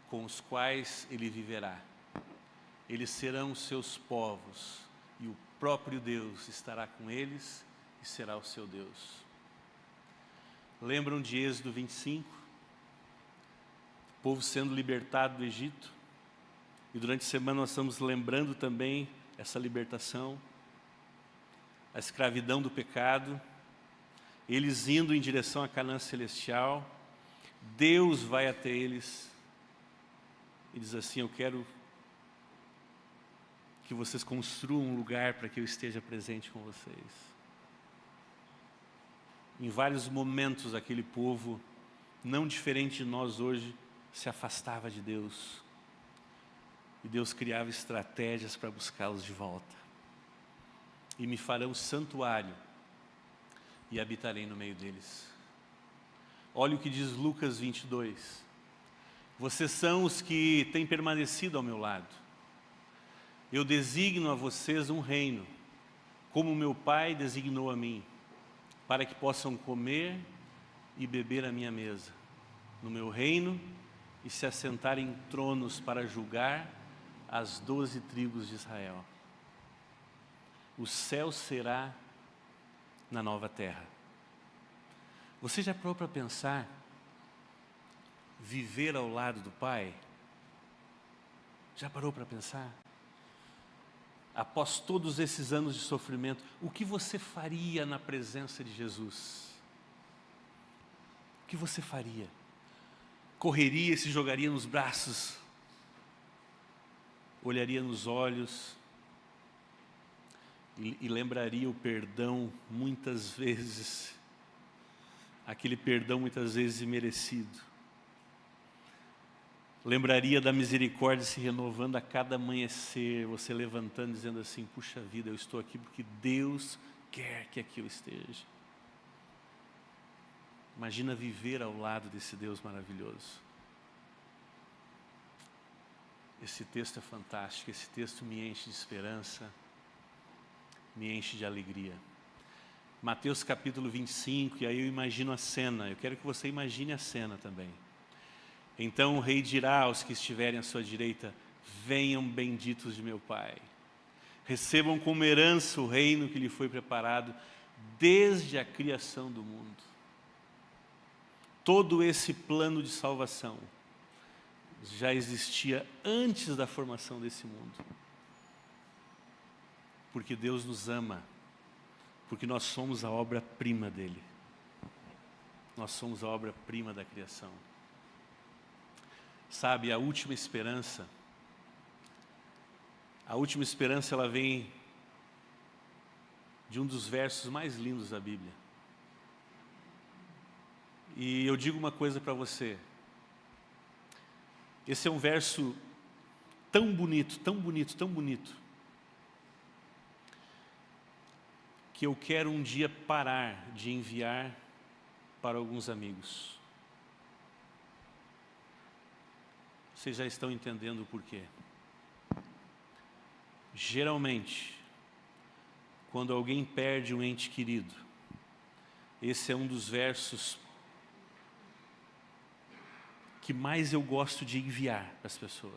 S1: com os quais ele viverá. Eles serão os seus povos, e o próprio Deus estará com eles e será o seu Deus. Lembram de Êxodo 25? O povo sendo libertado do Egito. E durante a semana nós estamos lembrando também essa libertação, a escravidão do pecado, eles indo em direção à Canaã celestial. Deus vai até eles e diz assim: eu quero que vocês construam um lugar para que eu esteja presente com vocês. Em vários momentos aquele povo, não diferente de nós hoje, se afastava de Deus. E Deus criava estratégias para buscá-los de volta. E me farão santuário e habitarei no meio deles. Olha o que diz Lucas 22. Vocês são os que têm permanecido ao meu lado. Eu designo a vocês um reino, como meu Pai designou a mim, para que possam comer e beber à minha mesa, no meu reino, e se assentar em tronos para julgar as 12 tribos de Israel. O céu será na nova terra. Você já parou para pensar viver ao lado do Pai? Já parou para pensar? Após todos esses anos de sofrimento, o que você faria na presença de Jesus? O que você faria? Correria, se jogaria nos braços, olharia nos olhos e lembraria o perdão muitas vezes, aquele perdão muitas vezes imerecido. Lembraria da misericórdia se renovando a cada amanhecer, você levantando dizendo assim: puxa vida, eu estou aqui porque Deus quer que aqui eu esteja. Imagina viver ao lado desse Deus maravilhoso. Esse texto é fantástico, esse texto me enche de esperança, me enche de alegria. Mateus capítulo 25, e aí eu imagino a cena, eu quero que você imagine a cena também. Então o rei dirá aos que estiverem à sua direita: venham benditos de meu Pai, recebam como herança o reino que lhe foi preparado desde a criação do mundo. Todo esse plano de salvação já existia antes da formação desse mundo. Porque Deus nos ama, porque nós somos a obra-prima dele. Nós somos a obra-prima da criação. Sabe, a última esperança ela vem de um dos versos mais lindos da Bíblia. E eu digo uma coisa para você. Esse é um verso tão bonito, tão bonito, tão bonito, que eu quero um dia parar de enviar para alguns amigos. Vocês já estão entendendo o porquê. Geralmente, quando alguém perde um ente querido, esse é um dos versos que mais eu gosto de enviar para as pessoas.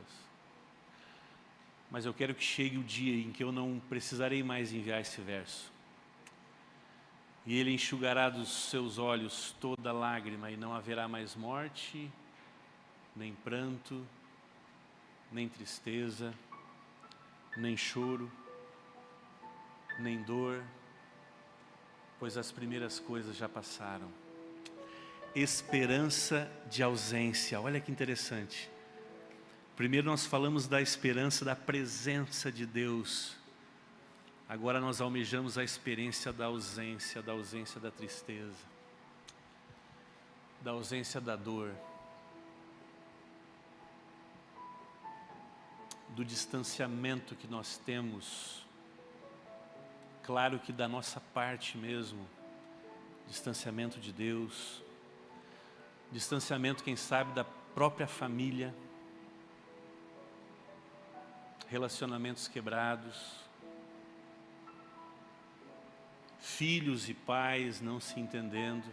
S1: Mas eu quero que chegue o dia em que eu não precisarei mais enviar esse verso. E ele enxugará dos seus olhos toda lágrima, e não haverá mais morte, nem pranto, nem tristeza, nem choro, nem dor, pois as primeiras coisas já passaram. Esperança de ausência, olha que interessante. Primeiro nós falamos da esperança da presença de Deus. Agora nós almejamos a experiência da ausência da tristeza, da ausência da dor, do distanciamento que nós temos, claro que da nossa parte mesmo, distanciamento de Deus, distanciamento, quem sabe, da própria família, relacionamentos quebrados, filhos e pais não se entendendo.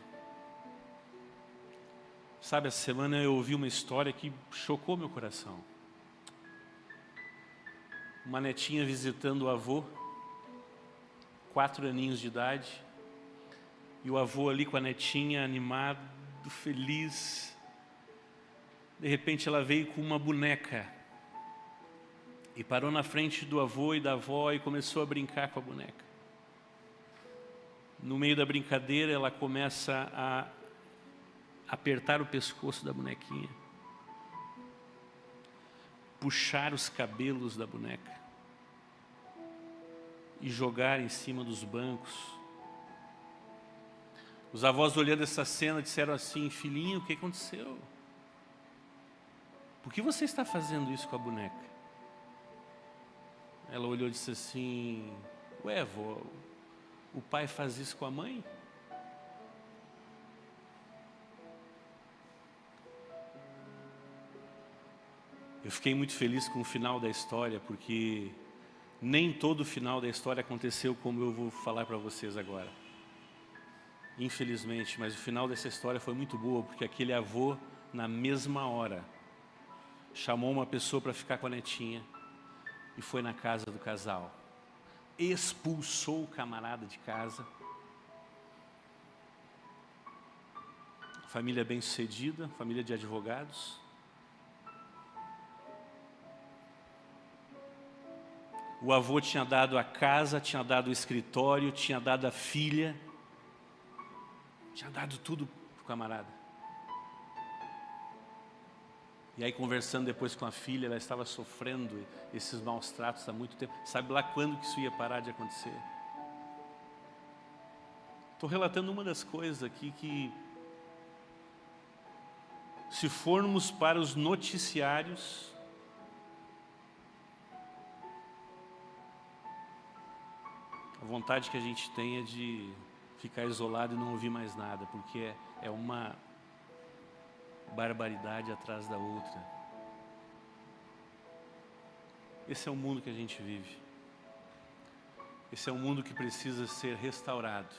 S1: Sabe, essa semana eu ouvi uma história que chocou meu coração. Uma netinha visitando o avô, 4 aninhos de idade, e o avô ali com a netinha, animado, feliz. De repente ela veio com uma boneca e parou na frente do avô e da avó e começou a brincar com a boneca. No meio da brincadeira ela começa a apertar o pescoço da bonequinha, puxar os cabelos da boneca e jogar em cima dos bancos. Os avós, olhando essa cena, disseram assim: filhinho, o que aconteceu? Por que você está fazendo isso com a boneca? Ela olhou e disse assim: ué, avó, o pai faz isso com a mãe? Eu fiquei muito feliz com o final da história, porque nem todo o final da história aconteceu como eu vou falar para vocês agora. Infelizmente, mas o final dessa história foi muito boa, porque aquele avô, na mesma hora, chamou uma pessoa para ficar com a netinha e foi na casa do casal. Expulsou o camarada de casa. Família bem-sucedida, família de advogados. O avô tinha dado a casa, tinha dado o escritório, tinha dado a filha, tinha dado tudo para o camarada. E aí, conversando depois com a filha, ela estava sofrendo esses maus tratos há muito tempo. Sabe lá quando que isso ia parar de acontecer? Estou relatando uma das coisas aqui que, se formos para os noticiários, a vontade que a gente tem é de ficar isolado e não ouvir mais nada, porque é uma barbaridade atrás da outra. Esse é o mundo que a gente vive. Esse é um mundo que precisa ser restaurado.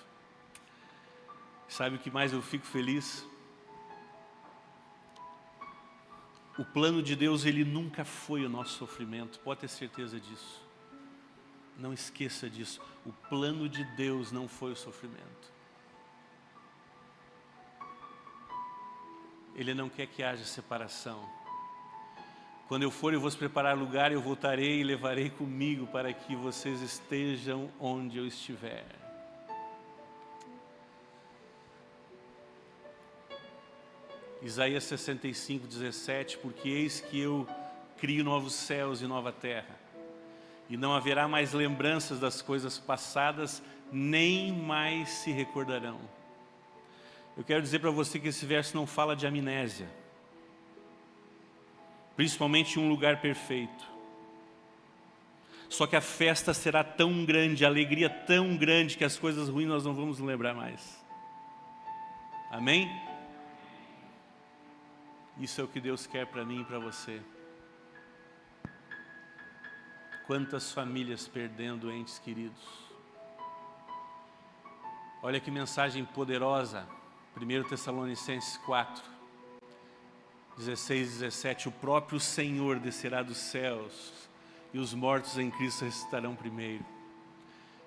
S1: Sabe o que mais eu fico feliz? O plano de Deus, ele nunca foi o nosso sofrimento, pode ter certeza disso. Não esqueça disso. O plano de Deus não foi o sofrimento. Ele não quer que haja separação. Quando eu for, eu vou preparar lugar, eu voltarei e levarei comigo para que vocês estejam onde eu estiver. Isaías 65, 17, porque eis que eu crio novos céus e nova terra, e não haverá mais lembranças das coisas passadas, nem mais se recordarão. Eu quero dizer para você que esse verso não fala de amnésia, principalmente em um lugar perfeito. Só que a festa será tão grande, a alegria tão grande, que as coisas ruins nós não vamos lembrar mais. Amém? Isso é o que Deus quer para mim e para você. Quantas famílias perdendo entes queridos. Olha que mensagem poderosa. 1 Tessalonicenses 4, 16 e 17. O próprio Senhor descerá dos céus, e os mortos em Cristo ressuscitarão primeiro.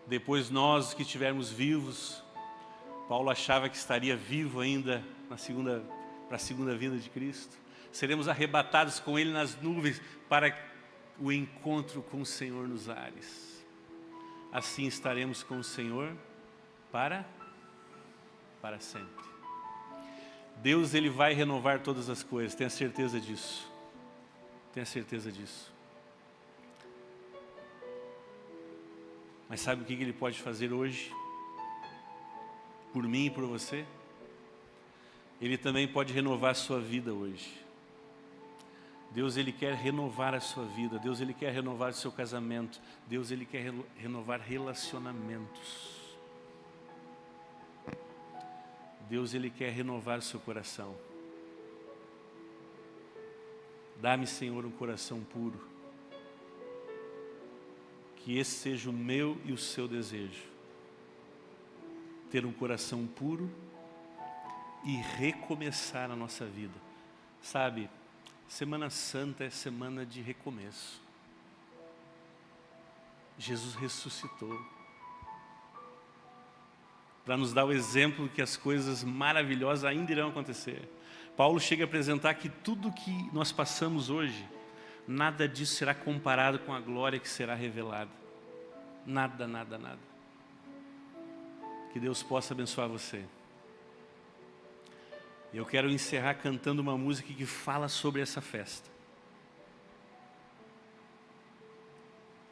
S1: Depois nós que estivermos vivos, Paulo achava que estaria vivo ainda para a segunda vinda de Cristo, seremos arrebatados com Ele nas nuvens para o encontro com o Senhor nos ares. Assim estaremos com o Senhor para sempre. Deus, Ele vai renovar todas as coisas, tenha certeza disso. Tenha certeza disso. Mas sabe o que Ele pode fazer hoje? Por mim e por você? Ele também pode renovar a sua vida hoje. Deus, Ele quer renovar a sua vida. Deus, Ele quer renovar o seu casamento. Deus, Ele quer renovar relacionamentos. Deus, Ele quer renovar o seu coração. Dá-me, Senhor, um coração puro. Que esse seja o meu e o seu desejo. Ter um coração puro e recomeçar a nossa vida. Sabe, Semana Santa é semana de recomeço. Jesus ressuscitou para nos dar o exemplo que as coisas maravilhosas ainda irão acontecer. Paulo chega a apresentar que tudo que nós passamos hoje, nada disso será comparado com a glória que será revelada. Nada, nada, nada. Que Deus possa abençoar você. Eu quero encerrar cantando uma música que fala sobre essa festa.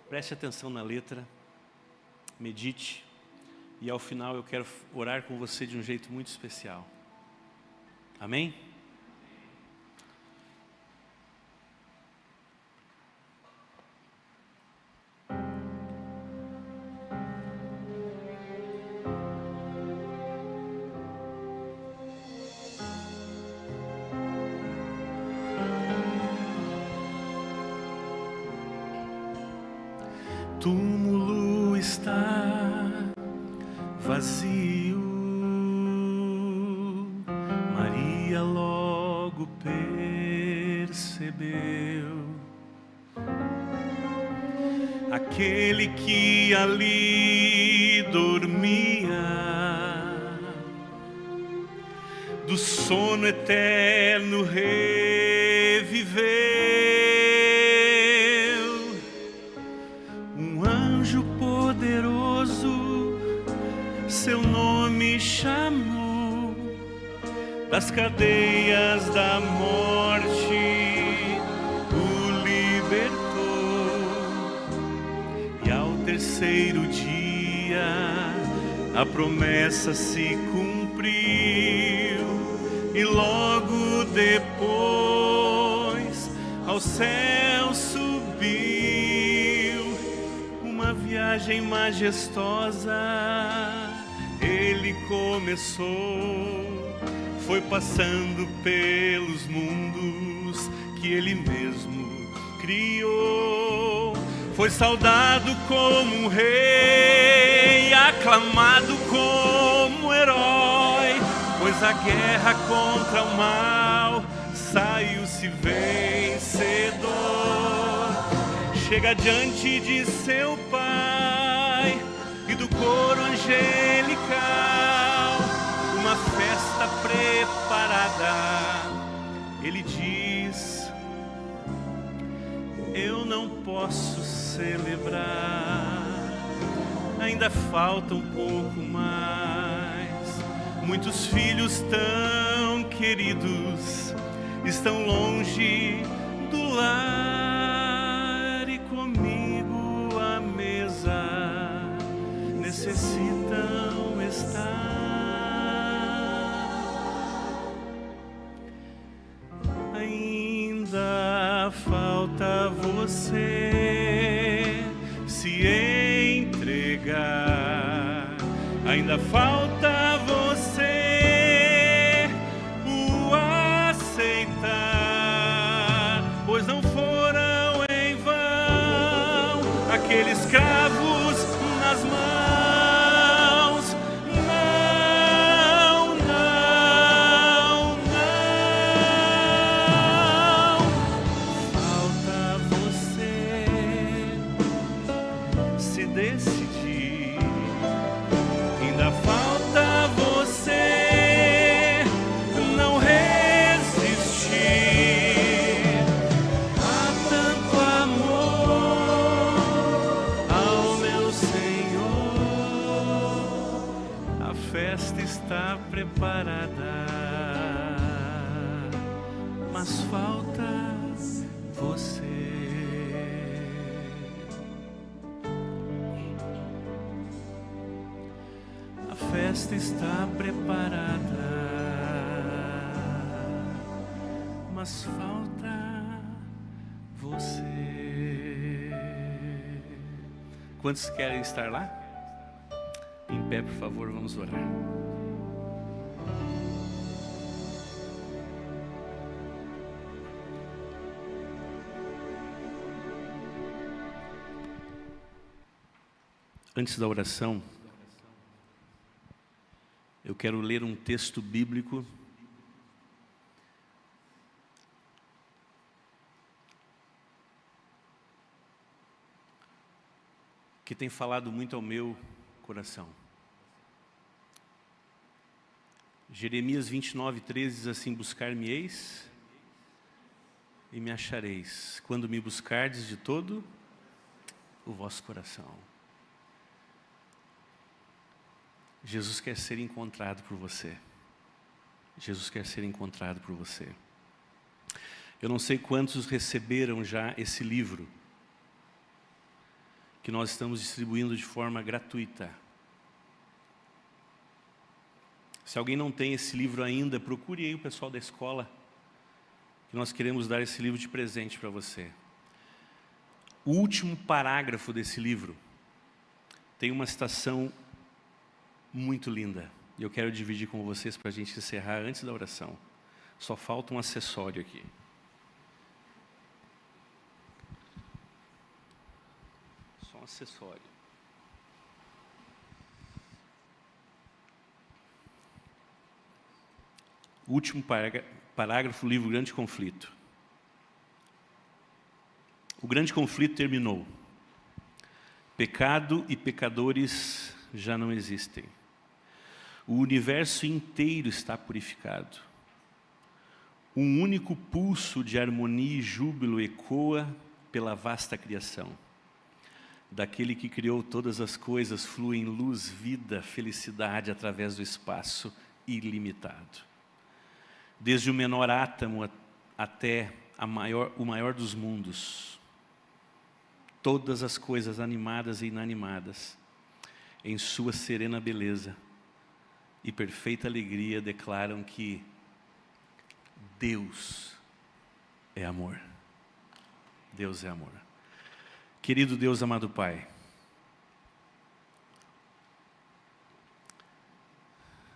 S1: Preste atenção na letra, medite, e ao final eu quero orar com você de um jeito muito especial. Amém? Túmulo está vazio, Maria logo percebeu. Aquele que ali dormia, do sono eterno reviveu. Seu nome chamou, das cadeias da morte o libertou. E ao terceiro dia a promessa se cumpriu, e logo depois ao céu subiu. Uma viagem majestosa Ele começou, foi passando pelos mundos que Ele mesmo criou. Foi saudado como um rei, aclamado como herói, pois a guerra contra o mal saiu-se vencedor. Chega diante de seu Pai e do coro angelical, uma festa preparada. Ele diz: eu não posso celebrar, ainda falta um pouco mais. Muitos filhos tão queridos estão longe do lar, e comigo à mesa necessitam estar. Ainda falta você se entregar, ainda falta você o aceitar, pois não foram em vão aqueles cravos nas mãos. Está preparada, mas falta você. festa está preparada, mas falta você. Quantos querem estar lá? Em pé, por favor, vamos orar. Antes da oração, eu quero ler um texto bíblico que tem falado muito ao meu coração. Jeremias 29:13 diz assim: buscar-me-eis e me achareis, quando me buscardes de todo o vosso coração. Jesus quer ser encontrado por você. Jesus quer ser encontrado por você. Eu não sei quantos receberam já esse livro, que nós estamos distribuindo de forma gratuita. Se alguém não tem esse livro ainda, procure aí o pessoal da escola, que nós queremos dar esse livro de presente para você. O último parágrafo desse livro tem uma citação muito linda, e eu quero dividir com vocês para a gente encerrar antes da oração. Só falta um acessório aqui. Só um acessório. O último parágrafo do livro Grande Conflito. O grande conflito terminou. Pecado e pecadores já não existem. O universo inteiro está purificado. Um único pulso de harmonia e júbilo ecoa pela vasta criação. Daquele que criou todas as coisas fluem luz, vida, felicidade através do espaço ilimitado. Desde o menor átomo até o maior dos mundos, todas as coisas animadas e inanimadas, em sua serena beleza e perfeita alegria, declaram que Deus é amor. Deus é amor. Querido Deus, amado Pai,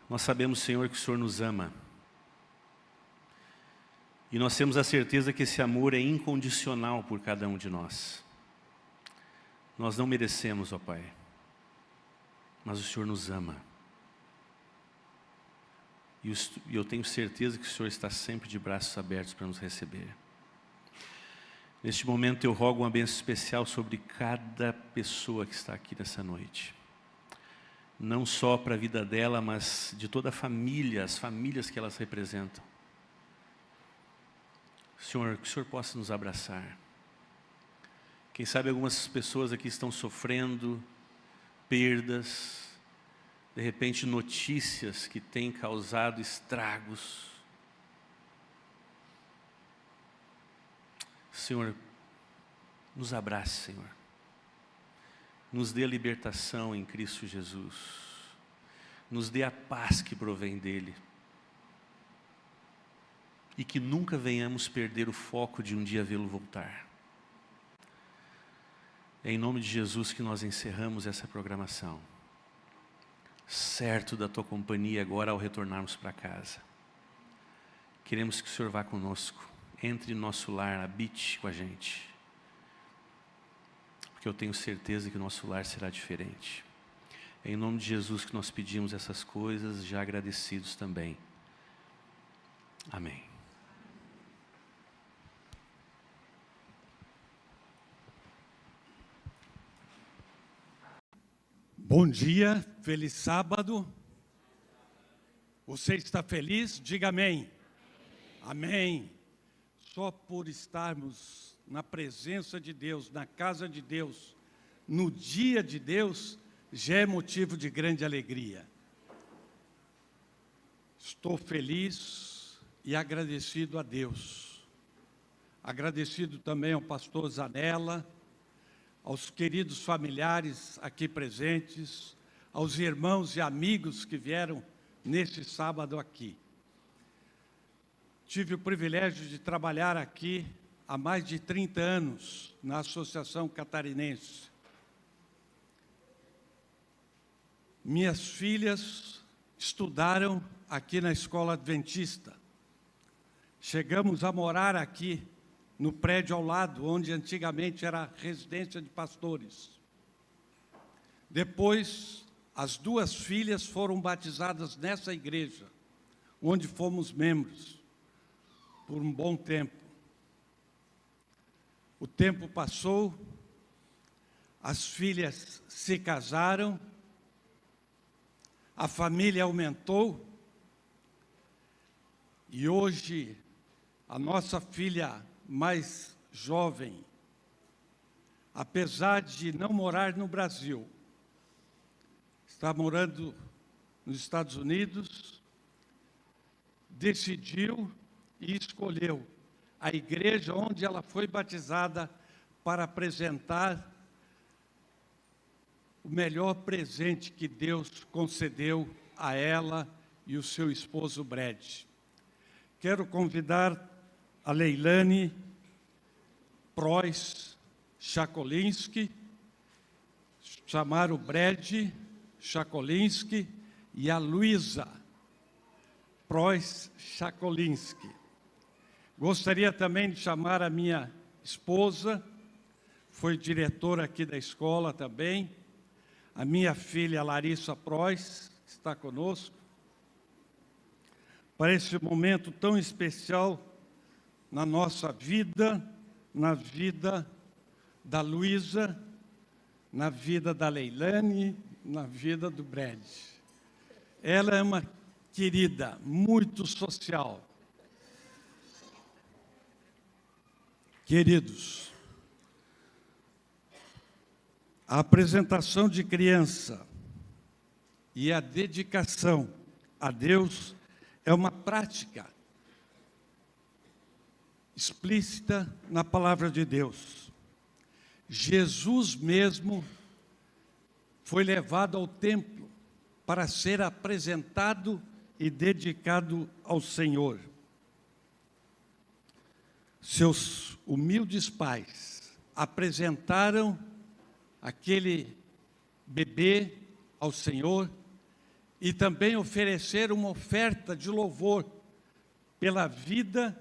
S1: nós sabemos, Senhor, que o Senhor nos ama. E nós temos a certeza que esse amor é incondicional por cada um de nós. Nós não merecemos, ó Pai, mas o Senhor nos ama. E eu tenho certeza que o Senhor está sempre de braços abertos para nos receber. Neste momento eu rogo uma bênção especial sobre cada pessoa que está aqui nessa noite. Não só para a vida dela, mas de toda a família, as famílias que elas representam. Senhor, que o Senhor possa nos abraçar. Quem sabe algumas pessoas aqui estão sofrendo perdas, de repente notícias que têm causado estragos. Senhor, nos abrace, Senhor. Nos dê a libertação em Cristo Jesus. Nos dê a paz que provém dEle. E que nunca venhamos perder o foco de um dia vê-lo voltar. É em nome de Jesus que nós encerramos essa programação. Certo da tua companhia agora ao retornarmos para casa. Queremos que o Senhor vá conosco. Entre no nosso lar, habite com a gente. Porque eu tenho certeza que o nosso lar será diferente. É em nome de Jesus que nós pedimos essas coisas, já agradecidos também. Amém.
S4: Bom dia, feliz sábado. Você está feliz? Diga amém. Amém. Só por estarmos na presença de Deus, na casa de Deus, no dia de Deus, já é motivo de grande alegria. Estou feliz e agradecido a Deus. Agradecido também ao pastor Zanella, aos queridos familiares aqui presentes, aos irmãos e amigos que vieram neste sábado aqui. Tive o privilégio de trabalhar aqui há mais de 30 anos, na Associação Catarinense. Minhas filhas estudaram aqui na Escola Adventista. Chegamos a morar aqui, no prédio ao lado, onde antigamente era a residência de pastores. Depois, as duas filhas foram batizadas nessa igreja, onde fomos membros, por um bom tempo. O tempo passou, as filhas se casaram, a família aumentou, e hoje a nossa filha mais jovem, apesar de não morar no Brasil, está morando nos Estados Unidos, decidiu e escolheu a igreja onde ela foi batizada para apresentar o melhor presente que Deus concedeu a ela e o seu esposo Brad. Quero convidar a Leilane Preuss Chakolinski, chamar o Brad Chakolinski e a Luísa Preuss Chakolinski. Gostaria também de chamar a minha esposa, foi diretora aqui da escola também, a minha filha Larissa Preuss, que está conosco, para esse momento tão especial na nossa vida, na vida da Luísa, na vida da Leilane, na vida do Brad. Ela é uma querida, muito social. Queridos, a apresentação de criança e a dedicação a Deus é uma prática explícita na palavra de Deus. Jesus mesmo foi levado ao templo para ser apresentado e dedicado ao Senhor. Seus humildes pais apresentaram aquele bebê ao Senhor e também ofereceram uma oferta de louvor pela vida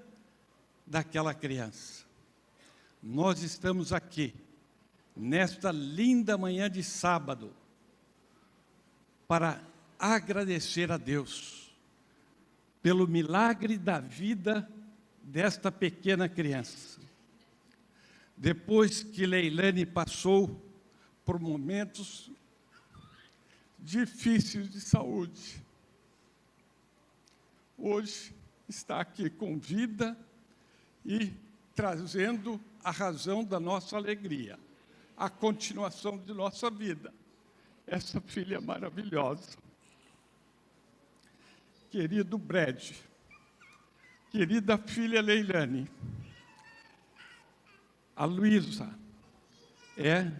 S4: daquela criança. Nós estamos aqui, nesta linda manhã de sábado, para agradecer a Deus pelo milagre da vida desta pequena criança. Depois que Leilane passou por momentos difíceis de saúde, hoje está aqui com vida e trazendo a razão da nossa alegria, a continuação de nossa vida. Essa filha maravilhosa. Querido Brad, querida filha Leilane, a Luísa é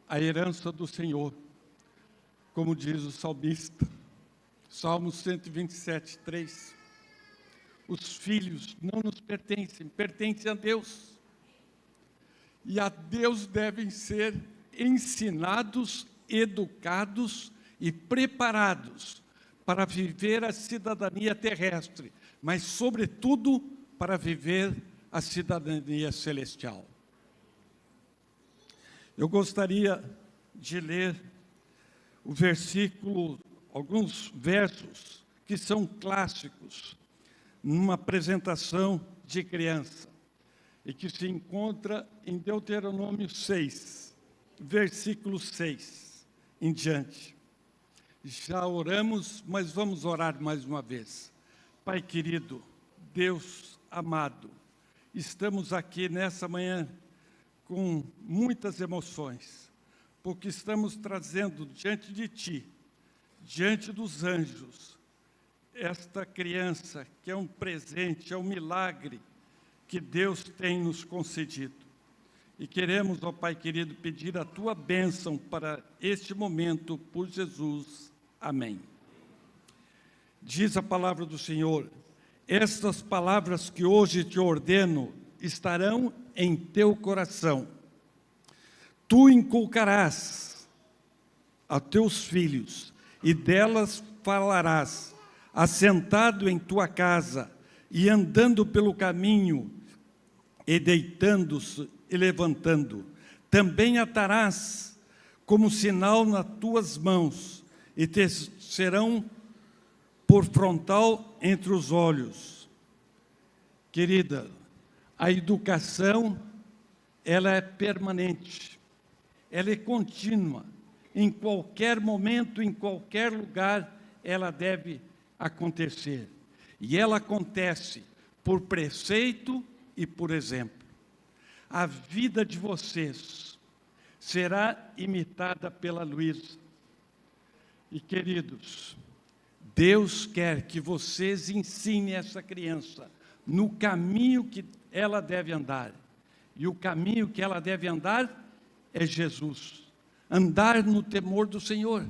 S4: a herança do Senhor, como diz o salmista, Salmo 127, 3. Os filhos não nos pertencem, pertencem a Deus. E a Deus devem ser ensinados, educados e preparados para viver a cidadania terrestre, mas, sobretudo, para viver a cidadania celestial. Eu gostaria de ler o versículo, alguns versos que são clássicos numa apresentação de criança e que se encontra em Deuteronômio 6, versículo 6 em diante. Já oramos, mas vamos orar mais uma vez. Pai querido, Deus amado, estamos aqui nessa manhã com muitas emoções, porque estamos trazendo diante de Ti, diante dos anjos, esta criança que é um presente, é um milagre que Deus tem nos concedido. E queremos, ó Pai querido, pedir a Tua bênção para este momento, por Jesus. Amém. Diz a palavra do Senhor: estas palavras que hoje te ordeno estarão em teu coração. Tu inculcarás a teus filhos, e delas falarás, assentado em tua casa, e andando pelo caminho, e deitando-se e levantando. Também atarás como sinal nas tuas mãos, e te serão por frontal entre os olhos. Querida, a educação, ela é permanente, ela é contínua. Em qualquer momento, em qualquer lugar, ela deve acontecer. E ela acontece por preceito e por exemplo. A vida de vocês será imitada pela Luísa. E, queridos, Deus quer que vocês ensinem essa criança no caminho que ela deve andar. E o caminho que ela deve andar é Jesus. Andar no temor do Senhor.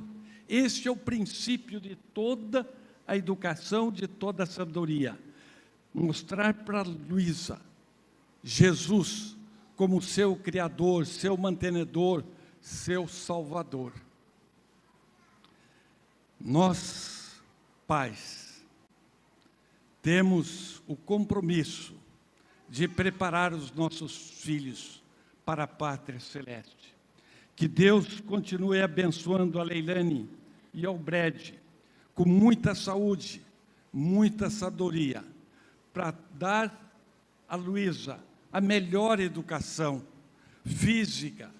S4: Este é o princípio de toda a educação, de toda a sabedoria. Mostrar para Luísa Jesus como seu Criador, seu mantenedor, seu Salvador. Nós, pais, temos o compromisso de preparar os nossos filhos para a pátria celeste. Que Deus continue abençoando a Leilane e ao Brad, com muita saúde, muita sabedoria, para dar a Luísa a melhor educação física,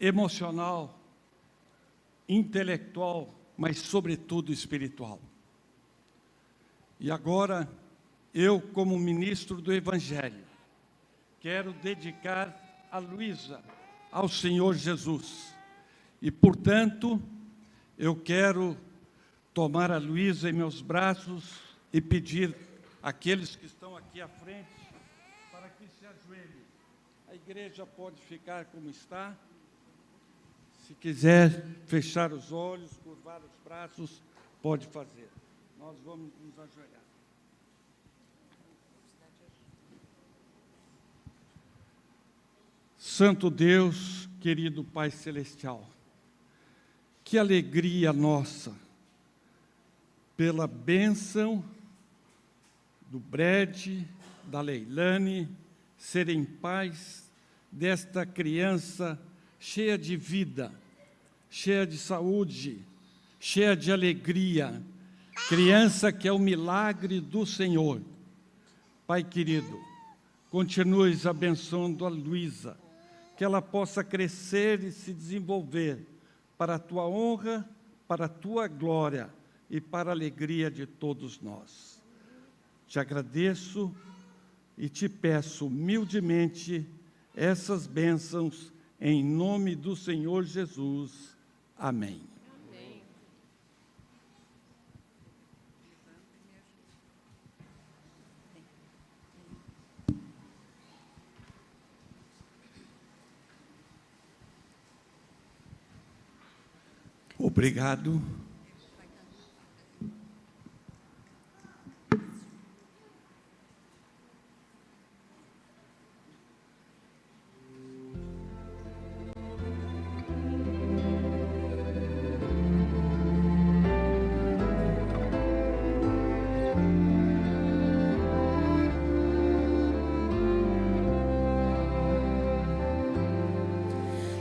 S4: emocional, intelectual, mas sobretudo espiritual. E agora, eu, como ministro do Evangelho, quero dedicar a Luísa ao Senhor Jesus. E, portanto, eu quero tomar a Luísa em meus braços e pedir àqueles que estão aqui à frente para que se ajoelhem. A igreja pode ficar como está. Se quiser fechar os olhos, curvar os braços, pode fazer. Nós vamos nos ajoelhar. Santo Deus, querido Pai Celestial, que alegria nossa pela bênção do Brad, da Leilane, serem pais desta criança cheia de vida, cheia de saúde, cheia de alegria, criança que é o milagre do Senhor. Pai querido, continues abençoando a Luísa, que ela possa crescer e se desenvolver para a Tua honra, para a Tua glória e para a alegria de todos nós. Te agradeço e te peço humildemente essas bênçãos em nome do Senhor Jesus. Amém. Obrigado.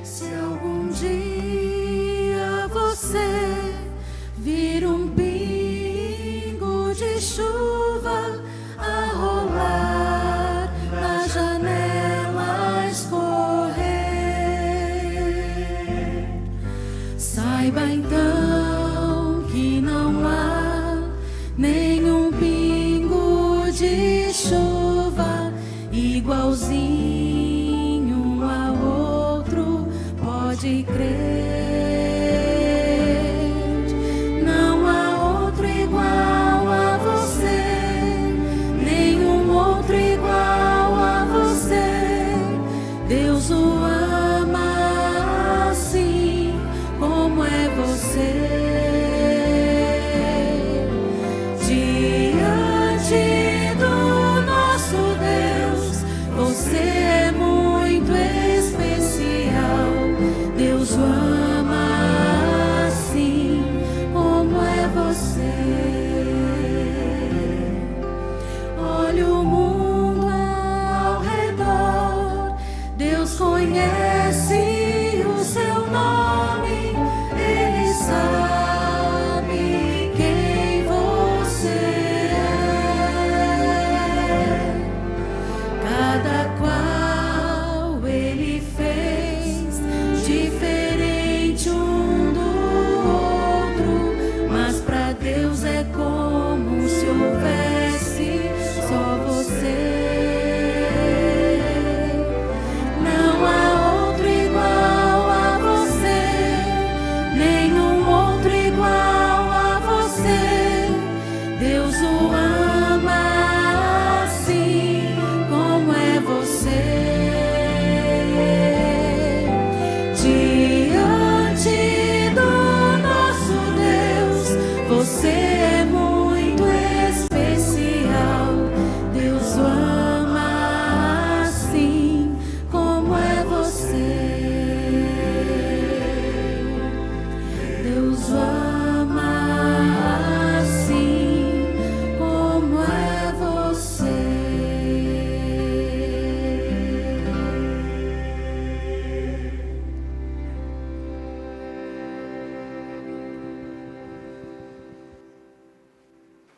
S5: Se algum dia você vir um pingo de chuva a rolar na janela escorrer, saiba então que não há nenhum pingo de chuva igualzinho ao outro, pode crer. Não há outro igual a você, nenhum outro igual a você. Deus o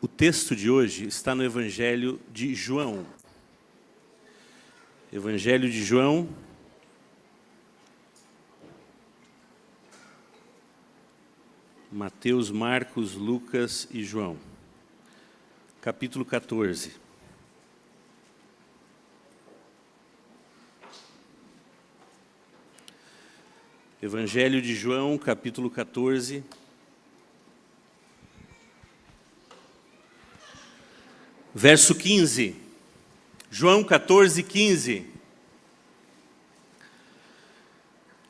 S1: O texto de hoje está no Evangelho de João. Evangelho de João, Mateus, Marcos, Lucas e João. Capítulo 14. Evangelho de João, capítulo 14. Verso 15. João 14, 15.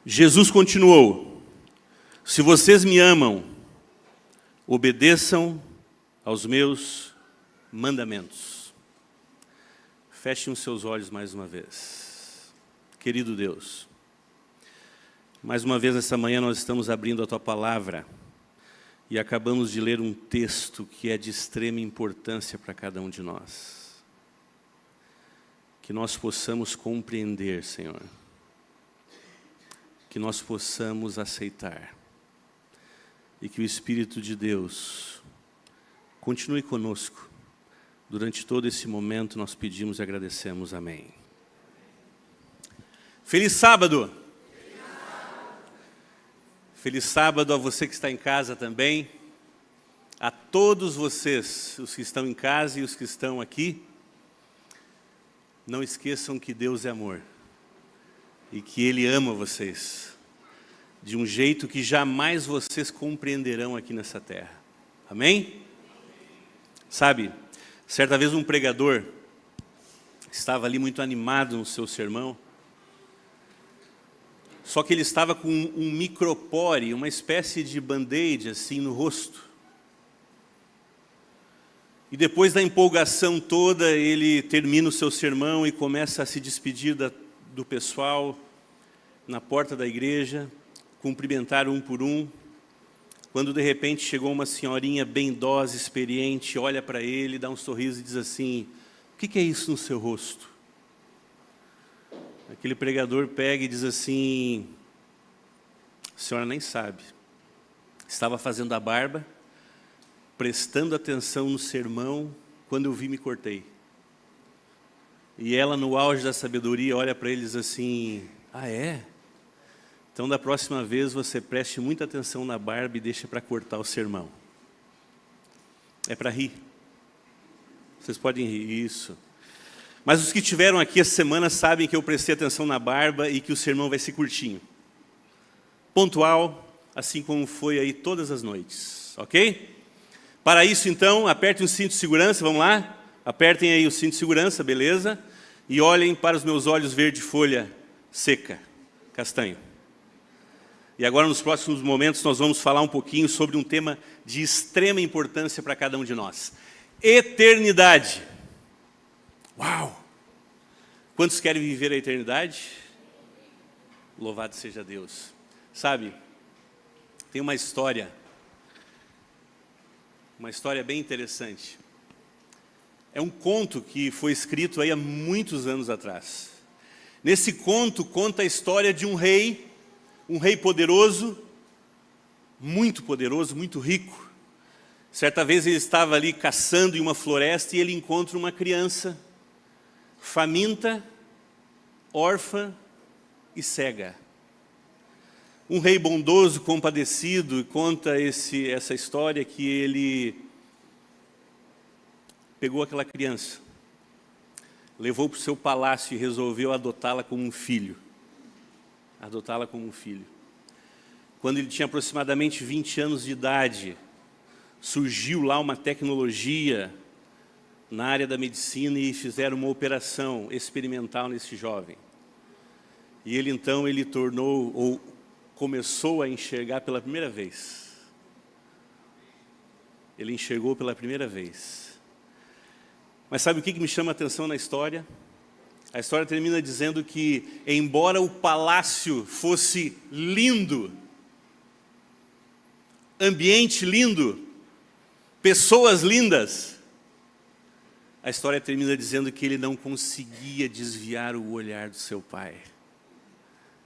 S1: Jesus continuou: se vocês me amam, obedeçam aos meus mandamentos. Fechem os seus olhos mais uma vez. Querido Deus, mais uma vez essa manhã nós estamos abrindo a Tua Palavra e acabamos de ler um texto que é de extrema importância para cada um de nós. Que nós possamos compreender, Senhor. Que nós possamos aceitar. E que o Espírito de Deus continue conosco. Durante todo esse momento nós pedimos e agradecemos. Amém. Feliz sábado! Feliz sábado a você que está em casa também, a todos vocês, os que estão em casa e os que estão aqui. Não esqueçam que Deus é amor e que Ele ama vocês de um jeito que jamais vocês compreenderão aqui nessa terra. Amém? Sabe, certa vez um pregador estava ali muito animado no seu sermão. Só que ele estava com um micropore, uma espécie de band-aid assim no rosto. E depois da empolgação toda, ele termina o seu sermão e começa a se despedir do pessoal na porta da igreja, cumprimentar um por um. Quando de repente chegou uma senhorinha bem idosa, experiente, olha para ele, dá um sorriso e diz assim: o que é isso no seu rosto? Aquele pregador pega e diz assim: a senhora nem sabe, estava fazendo a barba, prestando atenção no sermão, quando eu vi me cortei. E ela, no auge da sabedoria, olha para ele e diz assim: ah é? Então da próxima vez você preste muita atenção na barba e deixa para cortar o sermão. É para rir. Vocês podem rir, isso. Mas os que estiveram aqui essa semana sabem que eu prestei atenção na barba e que o sermão vai ser curtinho. Pontual, assim como foi aí todas as noites, ok? Para isso, então, apertem o cinto de segurança, vamos lá? Apertem aí o cinto de segurança, beleza? E olhem para os meus olhos verde folha seca, castanho. E agora, nos próximos momentos, nós vamos falar um pouquinho sobre um tema de extrema importância para cada um de nós. Eternidade. Uau! Quantos querem viver a eternidade? Louvado seja Deus. Sabe, tem uma história bem interessante. É um conto que foi escrito aí há muitos anos atrás. Nesse conto conta a história de um rei poderoso, muito rico. Certa vez ele estava ali caçando em uma floresta e ele encontra uma criança faminta, órfã e cega. Um rei bondoso, compadecido, conta essa história que ele pegou aquela criança, levou para o seu palácio e resolveu adotá-la como um filho. Quando ele tinha aproximadamente 20 anos de idade, surgiu lá uma tecnologia na área da medicina e fizeram uma operação experimental nesse jovem. E ele então começou a enxergar pela primeira vez. Ele enxergou pela primeira vez. Mas sabe o que me chama a atenção na história? A história termina dizendo que, embora o palácio fosse lindo, ambiente lindo, pessoas lindas, a história termina dizendo que ele não conseguia desviar o olhar do seu pai.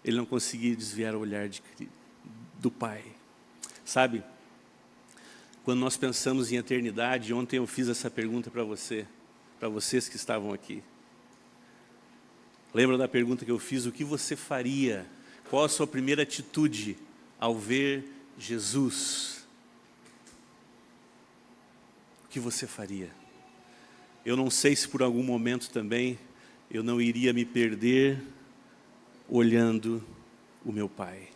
S1: Ele não conseguia desviar o olhar do pai. Sabe, Quando nós pensamos em eternidade, ontem eu fiz essa pergunta para vocês que estavam aqui. Lembra da pergunta que eu fiz? O que você faria? Qual a sua primeira atitude ao ver Jesus? O que você faria? Eu não sei se por algum momento também eu não iria me perder olhando o meu Pai,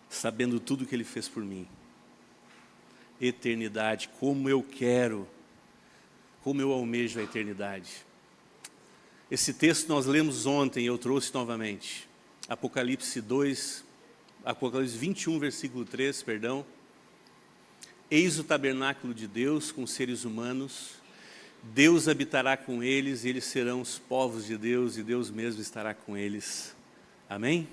S1: sabendo tudo que Ele fez por mim. Eternidade, como eu quero, como eu almejo a eternidade. Esse texto nós lemos ontem, eu trouxe novamente. Apocalipse 21, versículo 3, perdão. Eis o tabernáculo de Deus com seres humanos. Deus habitará com eles, e eles serão os povos de Deus, e Deus mesmo estará com eles. Amém?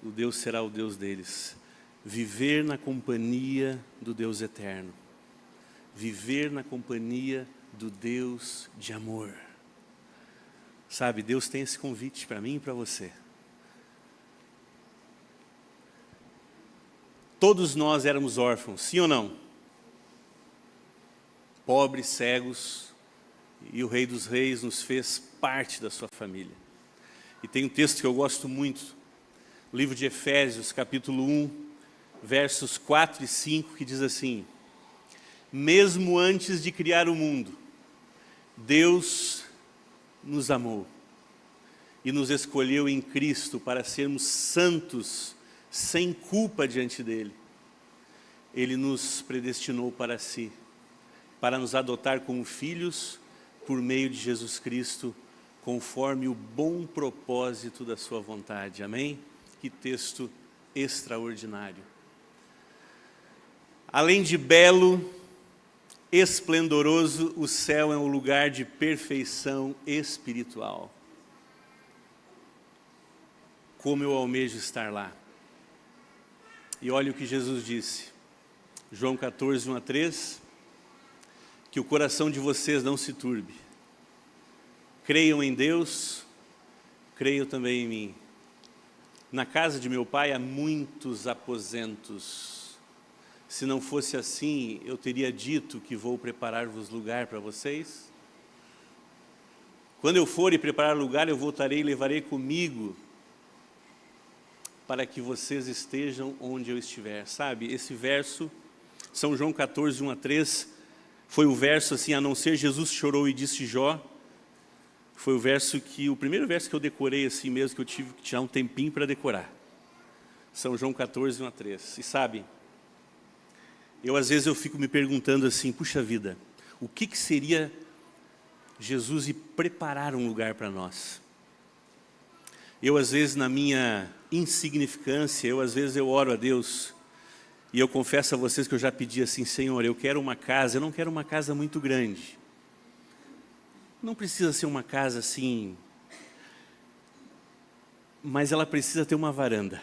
S1: O Deus será o Deus deles. Viver na companhia do Deus eterno. Viver na companhia do Deus de amor. Sabe, Deus tem esse convite para mim e para você. Todos nós éramos órfãos, sim ou não? Pobres, cegos, e o Rei dos Reis nos fez parte da sua família. E tem um texto que eu gosto muito, livro de Efésios, capítulo 1, versos 4 e 5, que diz assim: mesmo antes de criar o mundo, Deus nos amou e nos escolheu em Cristo para sermos santos, sem culpa diante dEle. Ele nos predestinou para si, para nos adotar como filhos por meio de Jesus Cristo, conforme o bom propósito da sua vontade. Amém? Que texto extraordinário. Além de belo, esplendoroso, o céu é um lugar de perfeição espiritual. Como eu almejo estar lá. E olha o que Jesus disse, João 14, 1 a 3, que o coração de vocês não se turbe. Creiam em Deus, creiam também em mim. Na casa de meu Pai há muitos aposentos. Se não fosse assim, eu teria dito que vou preparar-vos lugar para vocês. Quando eu for e preparar lugar, eu voltarei e levarei comigo, para que vocês estejam onde eu estiver. Sabe, esse verso, São João 14, 1 a 3, foi o verso assim, a não ser Jesus chorou e disse Jó, foi o primeiro verso que eu decorei assim mesmo, que eu tive que tirar um tempinho para decorar. São João 14, 1 a 3. E sabe, às vezes eu fico me perguntando assim, puxa vida, o que seria Jesus ir preparar um lugar para nós? Eu às vezes na minha insignificância, às vezes eu oro a Deus, e eu confesso a vocês que eu já pedi assim, Senhor, eu quero uma casa, eu não quero uma casa muito grande. Não precisa ser uma casa assim, mas ela precisa ter uma varanda.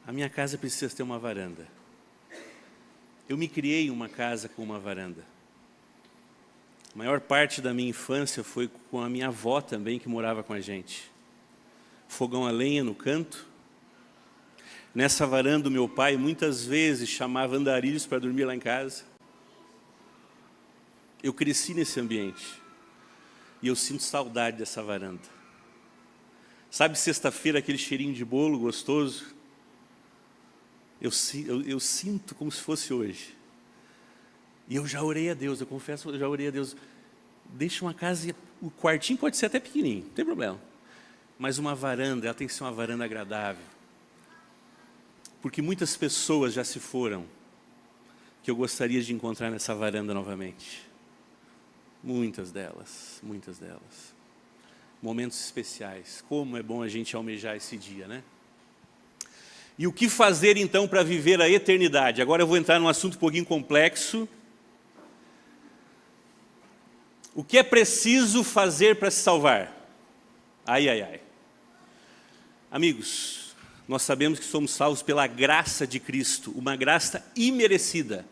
S1: A minha casa precisa ter uma varanda. Eu me criei em uma casa com uma varanda. A maior parte da minha infância foi com a minha avó também, que morava com a gente. Fogão a lenha no canto. Nessa varanda, o meu pai muitas vezes chamava andarilhos para dormir lá em casa. Eu cresci nesse ambiente. E eu sinto saudade dessa varanda. Sabe, sexta-feira, aquele cheirinho de bolo gostoso? Eu sinto como se fosse hoje. E eu já orei a Deus, eu confesso, eu já orei a Deus. Deixa uma casa, o quartinho pode ser até pequenininho, não tem problema. Mas uma varanda, ela tem que ser uma varanda agradável. Porque muitas pessoas já se foram, que eu gostaria de encontrar nessa varanda novamente. Muitas delas, muitas delas. Momentos especiais. Como é bom a gente almejar esse dia, né? E o que fazer então para viver a eternidade? Agora eu vou entrar num assunto um pouquinho complexo. O que é preciso fazer para se salvar? Ai, ai, ai. Amigos, nós sabemos que somos salvos pela graça de Cristo, uma graça imerecida,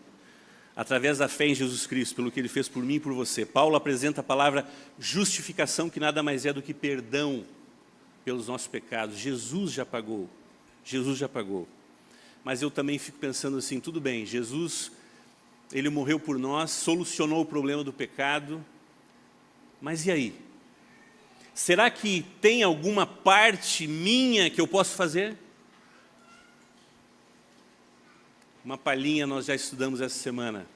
S1: através da fé em Jesus Cristo, pelo que Ele fez por mim e por você. Paulo apresenta a palavra justificação, que nada mais é do que perdão pelos nossos pecados. Jesus já pagou. Jesus já pagou. mas eu também fico pensando assim, tudo bem, Jesus, ele morreu por nós, solucionou o problema do pecado, mas e aí? Será que tem alguma parte minha que eu posso fazer? Uma palhinha nós já estudamos essa semana.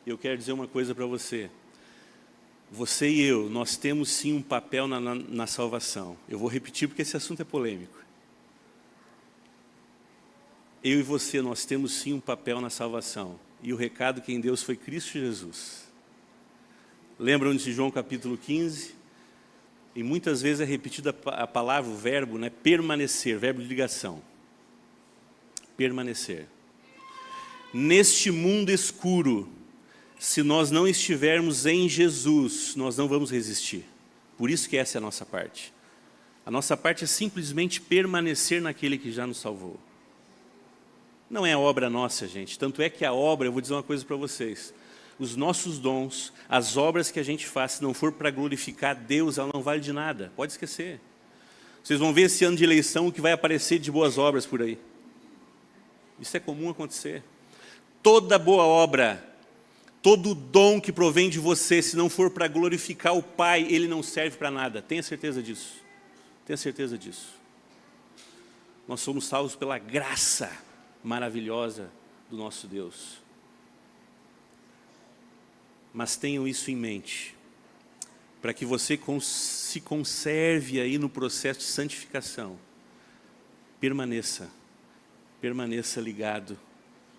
S1: Eu quero dizer uma coisa para você. Você e eu, nós temos sim um papel na salvação. Eu vou repetir porque esse assunto é polêmico. Eu e você, nós temos sim um papel na salvação. E o recado que em Deus foi Cristo Jesus. Lembram de João capítulo 15? E muitas vezes é repetida a palavra, o verbo, né? Permanecer, verbo de ligação. Permanecer. Neste mundo escuro, se nós não estivermos em Jesus, nós não vamos resistir. Por isso que essa é a nossa parte. A nossa parte é simplesmente permanecer naquele que já nos salvou. Não é obra nossa, gente. Tanto é que a obra, eu vou dizer uma coisa para vocês. Os nossos dons, as obras que a gente faz, se não for para glorificar Deus, ela não vale de nada. Pode esquecer. Vocês vão ver esse ano de eleição o que vai aparecer de boas obras por aí. Isso é comum acontecer. Toda boa obra, todo dom que provém de você, se não for para glorificar o Pai, ele não serve para nada. Tenha certeza disso. Tenha certeza disso. Nós somos salvos pela graça maravilhosa do nosso Deus. Mas tenham isso em mente, para que você se conserve aí no processo de santificação. Permaneça ligado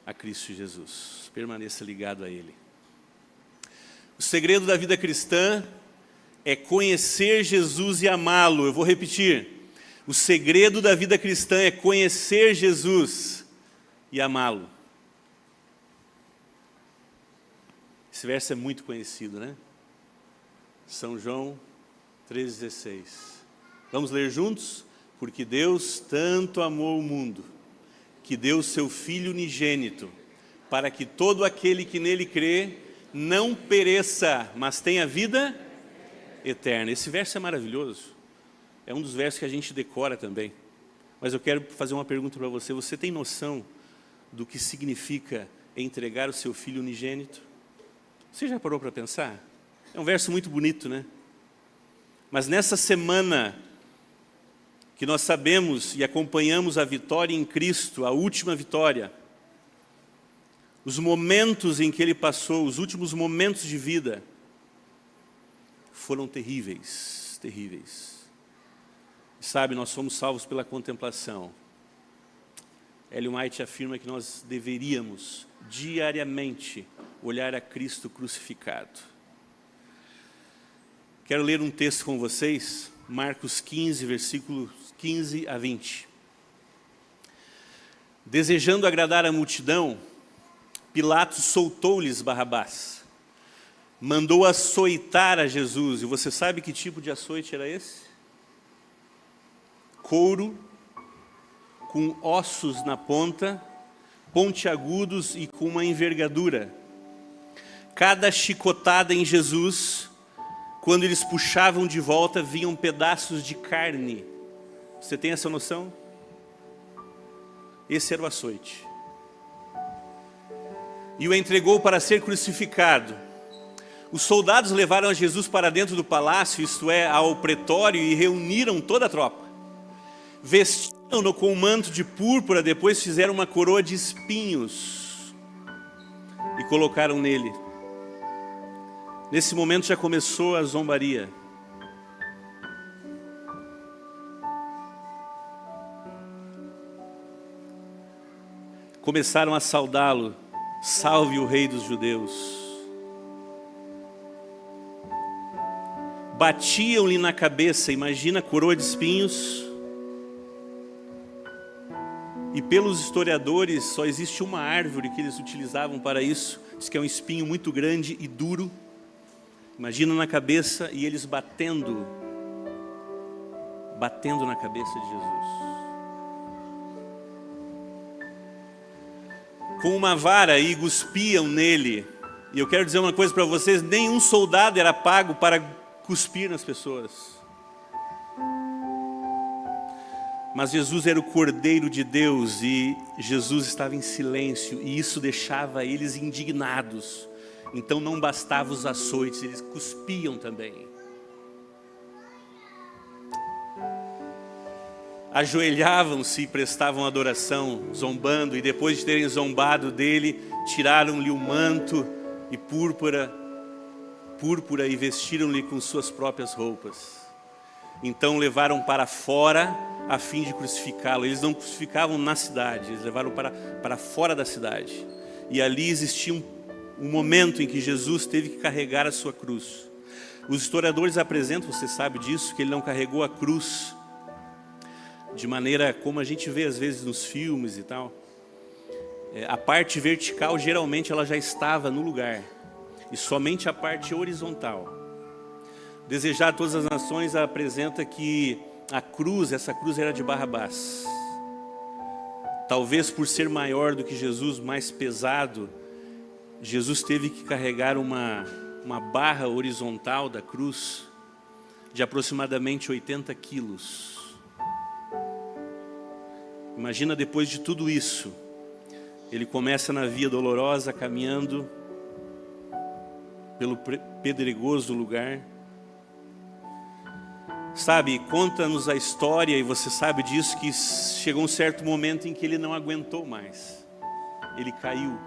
S1: a Cristo Jesus, permaneça ligado a Ele. O segredo da vida cristã é conhecer Jesus e amá-lo. Eu vou repetir, o segredo da vida cristã é conhecer Jesus e amá-lo. Esse verso é muito conhecido, né? São João 3,16. Vamos ler juntos? Porque Deus tanto amou o mundo, que deu o seu Filho unigênito, para que todo aquele que nele crê, não pereça, mas tenha vida eterna. Esse verso é maravilhoso. É um dos versos que a gente decora também. Mas eu quero fazer uma pergunta para você. Você tem noção do que significa entregar o seu Filho unigênito? Você já parou para pensar? É um verso muito bonito, né? Mas nessa semana que nós sabemos e acompanhamos a vitória em Cristo, a última vitória, os momentos em que Ele passou, os últimos momentos de vida, foram terríveis, terríveis. E sabe, nós somos salvos pela contemplação. Ellen White afirma que nós deveríamos, diariamente, olhar a Cristo crucificado. Quero ler um texto com vocês, Marcos 15, versículos 15 a 20. Desejando agradar a multidão, Pilatos soltou-lhes Barrabás. Mandou açoitar a Jesus. E você sabe que tipo de açoite era esse? Couro, com ossos na ponta, pontiagudos e com uma envergadura. Cada chicotada em Jesus, quando eles puxavam de volta, vinham pedaços de carne. Você tem essa noção? Esse era o açoite. E o entregou para ser crucificado. Os soldados levaram Jesus para dentro do palácio, isto é, ao pretório, e reuniram toda a tropa. Vestiram-no com um manto de púrpura, depois fizeram uma coroa de espinhos e colocaram nele. Nesse momento já começou a zombaria. Começaram a saudá-lo. Salve o Rei dos Judeus. Batiam-lhe na cabeça, imagina a coroa de espinhos. E pelos historiadores, só existe uma árvore que eles utilizavam para isso. Diz que é um espinho muito grande e duro. Imagina na cabeça e eles batendo na cabeça de Jesus. Com uma vara e cuspiam nele. E eu quero dizer uma coisa para vocês, nenhum soldado era pago para cuspir nas pessoas. Mas Jesus era o Cordeiro de Deus e Jesus estava em silêncio, e isso deixava eles indignados. Então não bastava os açoites, eles cuspiam também. Ajoelhavam-se e prestavam adoração, zombando, e depois de terem zombado dele, tiraram-lhe o manto e púrpura e vestiram-lhe com suas próprias roupas. Então levaram para fora a fim de crucificá-lo. Eles não crucificavam na cidade, eles levaram para fora da cidade. E ali existia um momento em que Jesus teve que carregar a sua cruz. Os historiadores apresentam, você sabe disso, que ele não carregou a cruz de maneira como a gente vê às vezes nos filmes e tal. A parte vertical geralmente ela já estava no lugar, e somente a parte horizontal. Desejado Todas as Nações apresenta que a cruz, essa cruz era de Barrabás. Talvez por ser maior do que Jesus, mais pesado, Jesus teve que carregar uma barra horizontal da cruz de aproximadamente 80 quilos. Imagina, depois de tudo isso, ele começa na via dolorosa, caminhando pelo pedregoso lugar. Sabe, conta-nos a história, e você sabe disso, que chegou um certo momento em que ele não aguentou mais. Ele caiu.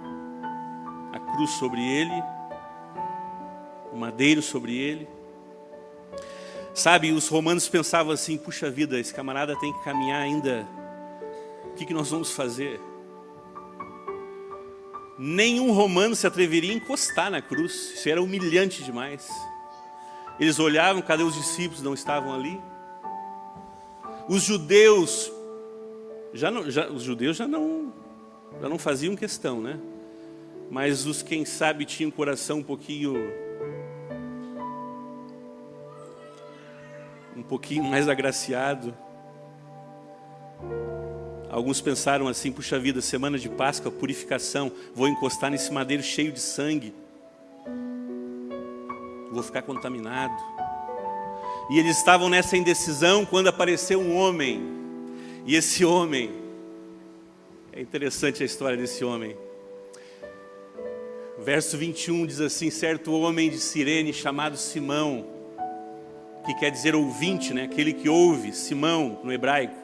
S1: A cruz sobre ele, o madeiro sobre ele. Sabe, os romanos pensavam assim: puxa vida, esse camarada tem que caminhar ainda. O que nós vamos fazer? Nenhum romano se atreveria a encostar na cruz. Isso era humilhante demais. Eles olhavam, cadê os discípulos? Não estavam ali. Os judeus já não faziam questão, né? Mas os, quem sabe, tinham um coração um pouquinho mais agraciado. Alguns pensaram assim: puxa vida, semana de Páscoa, purificação, vou encostar nesse madeiro cheio de sangue, vou ficar contaminado. E eles estavam nessa indecisão quando apareceu um homem. E esse homem, é interessante a história desse homem. Verso 21 diz assim: certo homem de Cirene chamado Simão, que quer dizer ouvinte, né? Aquele que ouve, Simão no hebraico.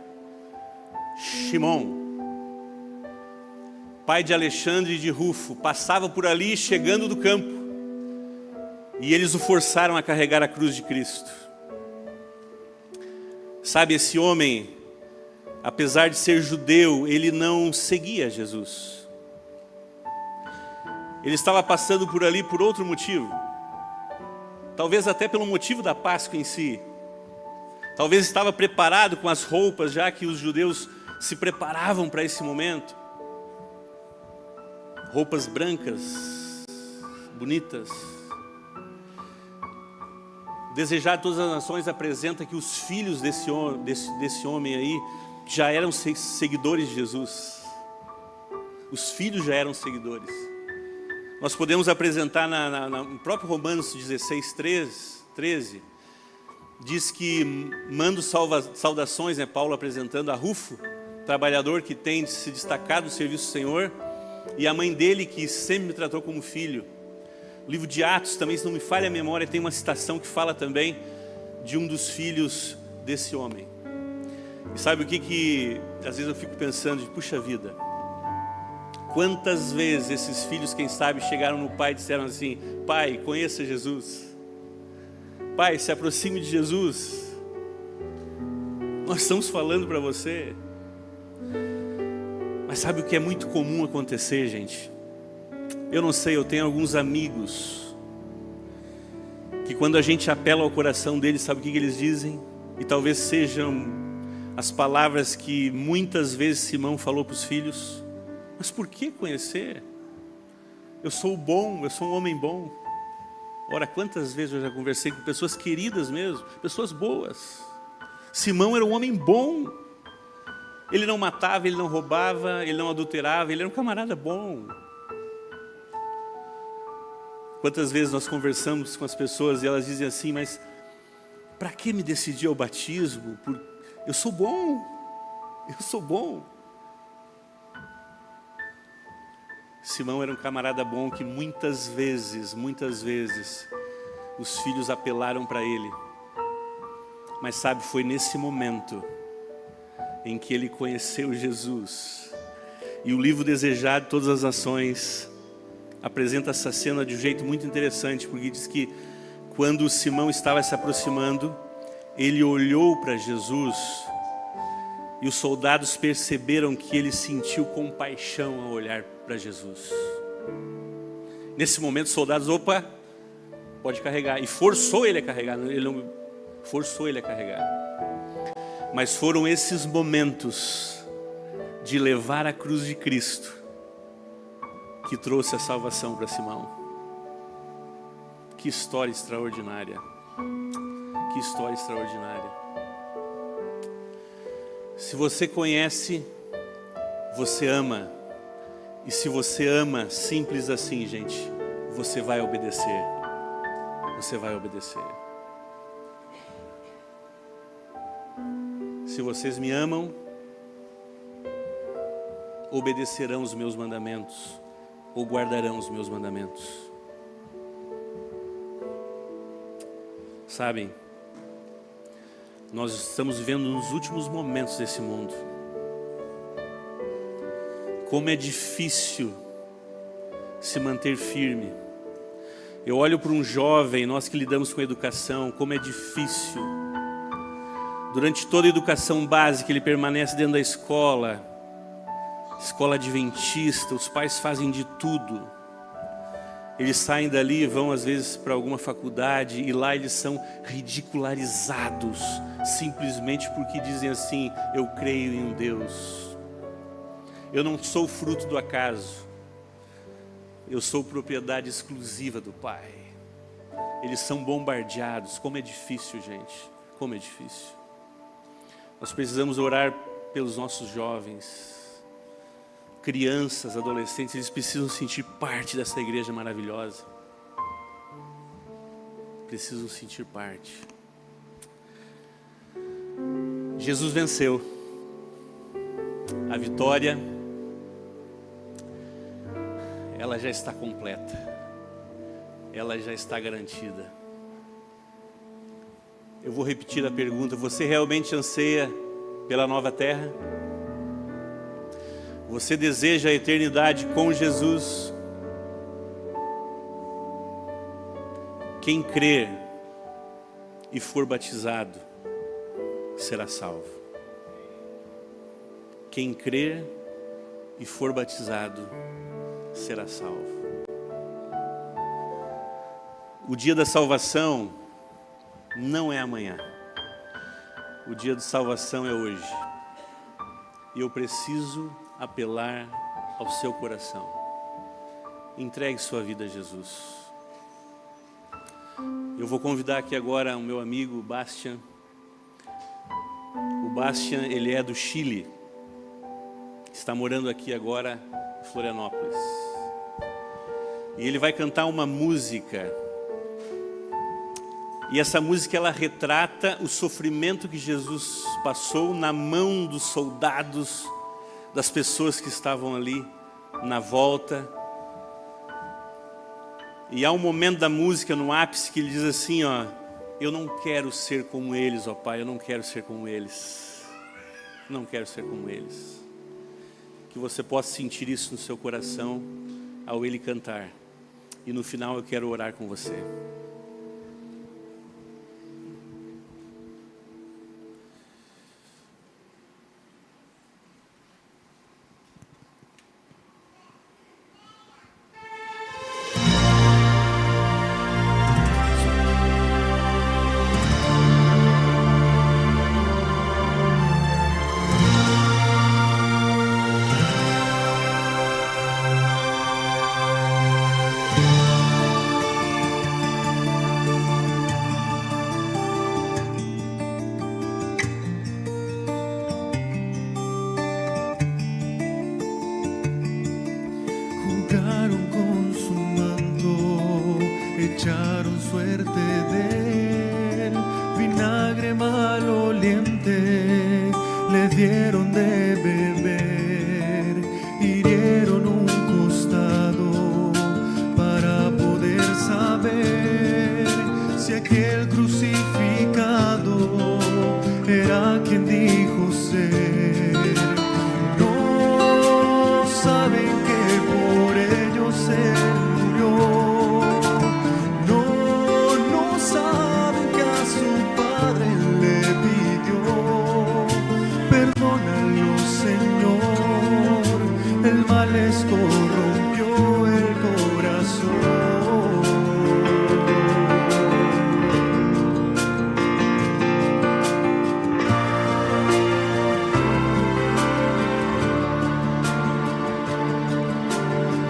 S1: Shimon, pai de Alexandre e de Rufo, passava por ali chegando do campo, e eles o forçaram a carregar a cruz de Cristo. Sabe, esse homem, apesar de ser judeu, ele não seguia Jesus. Ele estava passando por ali por outro motivo, talvez até pelo motivo da Páscoa em si. Talvez estava preparado com as roupas, já que os judeus se preparavam para esse momento. Roupas brancas, bonitas. Desejado Todas as Nações apresenta que os filhos desse homem aí já eram seguidores de Jesus. Os filhos já eram seguidores. Nós podemos apresentar no próprio Romanos 16, 13, diz que mando saudações, né, Paulo apresentando a Rufo, trabalhador que tem se destacado no serviço do Senhor, e a mãe dele, que sempre me tratou como filho. O livro de Atos também, se não me falha a memória, tem uma citação que fala também de um dos filhos desse homem. E sabe o que às vezes eu fico pensando, puxa vida, quantas vezes esses filhos, quem sabe, chegaram no pai e disseram assim: pai, conheça Jesus, pai, se aproxime de Jesus, nós estamos falando para você. Mas sabe o que é muito comum acontecer, gente? Eu não sei, eu tenho alguns amigos que quando a gente apela ao coração deles, sabe o que eles dizem? E talvez sejam as palavras que muitas vezes Simão falou para os filhos: mas por que conhecer? Eu sou bom, eu sou um homem bom. Ora, quantas vezes eu já conversei com pessoas queridas mesmo, pessoas boas. Simão era um homem bom. Ele não matava, ele não roubava, ele não adulterava, ele era um camarada bom. Quantas vezes nós conversamos com as pessoas e elas dizem assim: mas para que me decidir ao batismo? Eu sou bom, Eu sou bom. Simão era um camarada bom que muitas vezes, os filhos apelaram para ele. Mas sabe, foi nesse momento em que ele conheceu Jesus. E o livro Desejado de Todas as Nações apresenta essa cena de um jeito muito interessante, porque diz que quando Simão estava se aproximando, ele olhou para Jesus e os soldados perceberam que ele sentiu compaixão ao olhar para Jesus. Nesse momento, os soldados, opa, pode carregar. E forçou ele a carregar, ele não forçou ele a carregar. Mas foram esses momentos de levar a cruz de Cristo que trouxe a salvação para Simão. Que história extraordinária. Que história extraordinária. Se você conhece, você ama. E se você ama, simples assim, gente, você vai obedecer. Você vai obedecer. Se vocês me amam, obedecerão os meus mandamentos, ou guardarão os meus mandamentos. Sabem, nós estamos vivendo nos últimos momentos desse mundo. Como é difícil se manter firme. Eu olho para um jovem, nós que lidamos com educação, como é difícil. Durante toda a educação básica, ele permanece dentro da escola adventista, os pais fazem de tudo. Eles saem dali e vão às vezes para alguma faculdade e lá eles são ridicularizados, simplesmente porque dizem assim: eu creio em um Deus. Eu não sou fruto do acaso. Eu sou propriedade exclusiva do Pai. Eles são bombardeados. Como é difícil, gente. Como é difícil. Nós precisamos orar pelos nossos jovens, crianças, adolescentes. Eles precisam sentir parte dessa igreja maravilhosa. Precisam sentir parte. Jesus venceu. A vitória, ela já está completa. Ela já está garantida. Eu vou repetir a pergunta: você realmente anseia pela nova terra? Você deseja a eternidade com Jesus? Quem crer e for batizado será salvo. Quem crer e for batizado será salvo. O dia da salvação não é amanhã. O dia de salvação é hoje. E eu preciso apelar ao seu coração. Entregue sua vida a Jesus. Eu vou convidar aqui agora o meu amigo Bastian. O Bastian, ele é do Chile. Está morando aqui agora em Florianópolis. E ele vai cantar uma música. E essa música, ela retrata o sofrimento que Jesus passou na mão dos soldados, das pessoas que estavam ali na volta. E há um momento da música no ápice que ele diz assim, ó: eu não quero ser como eles, ó Pai, eu não quero ser como eles. Não quero ser como eles. Que você possa sentir isso no seu coração ao ele cantar. E no final eu quero orar com você.
S6: Jugaron con su manto, echaron suerte de él, vinagre maloliente le dieron de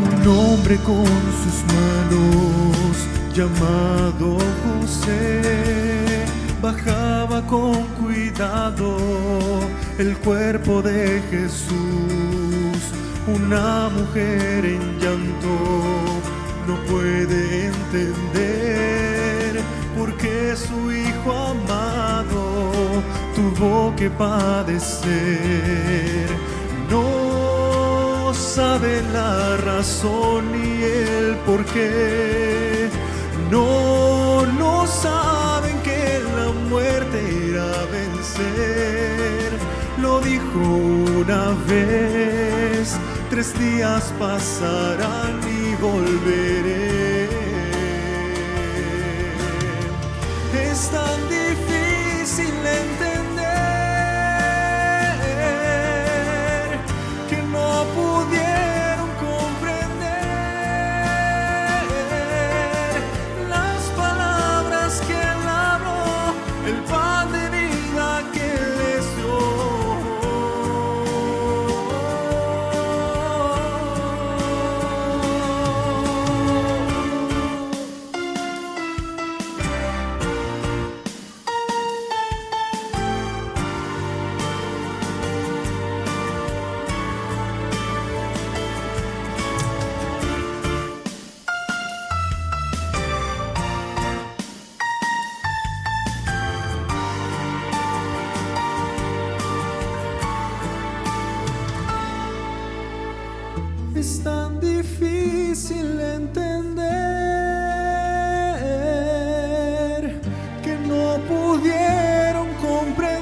S6: Un hombre con sus manos llamado José bajaba con cuidado el cuerpo de Jesús. Una mujer en llanto no puede entender por qué su hijo amado tuvo que padecer. No sabe la razón ni el por qué. No saben que la muerte irá a vencer. Lo dijo una vez, 3 días pasarán y volveré. Es tan difícil entender que no pudieron comprender las palabras que él habló, el pan de vida que les dio. Es tan difícil entender que no pudieron comprender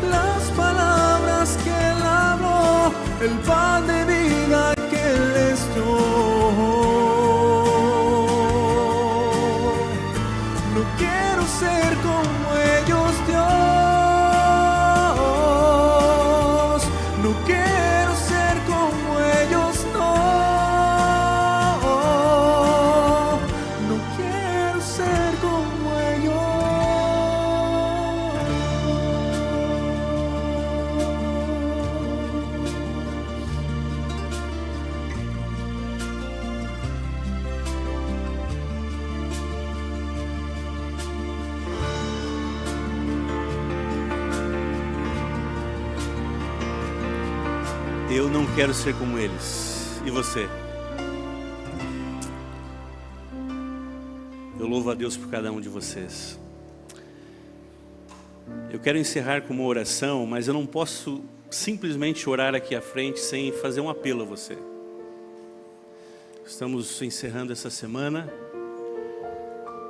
S6: las palabras que él habló, el pan de vida que les dio. No quiero ser como ellos, Dios. No quiero ser como ellos, no. No quiero ser como ellos.
S1: Eu não quero ser como eles. E você? Eu louvo a Deus por cada um de vocês. Eu quero encerrar com uma oração, mas eu não posso simplesmente orar aqui à frente sem fazer um apelo a você. Estamos encerrando essa semana,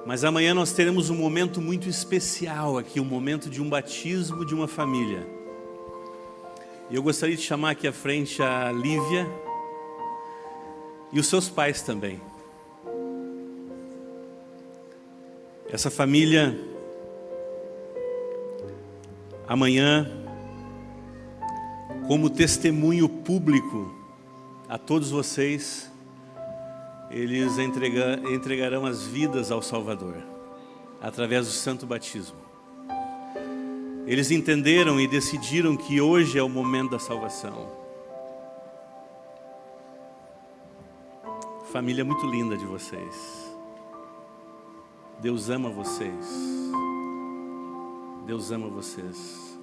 S1: mas amanhã nós teremos um momento muito especial aqui, um momento de um batismo de uma família. E eu gostaria de chamar aqui à frente a Lívia e os seus pais também. Essa família, amanhã, como testemunho público a todos vocês, eles entregarão as vidas ao Salvador, através do santo batismo. Eles entenderam e decidiram que hoje é o momento da salvação. Família muito linda de vocês. Deus ama vocês. Deus ama vocês.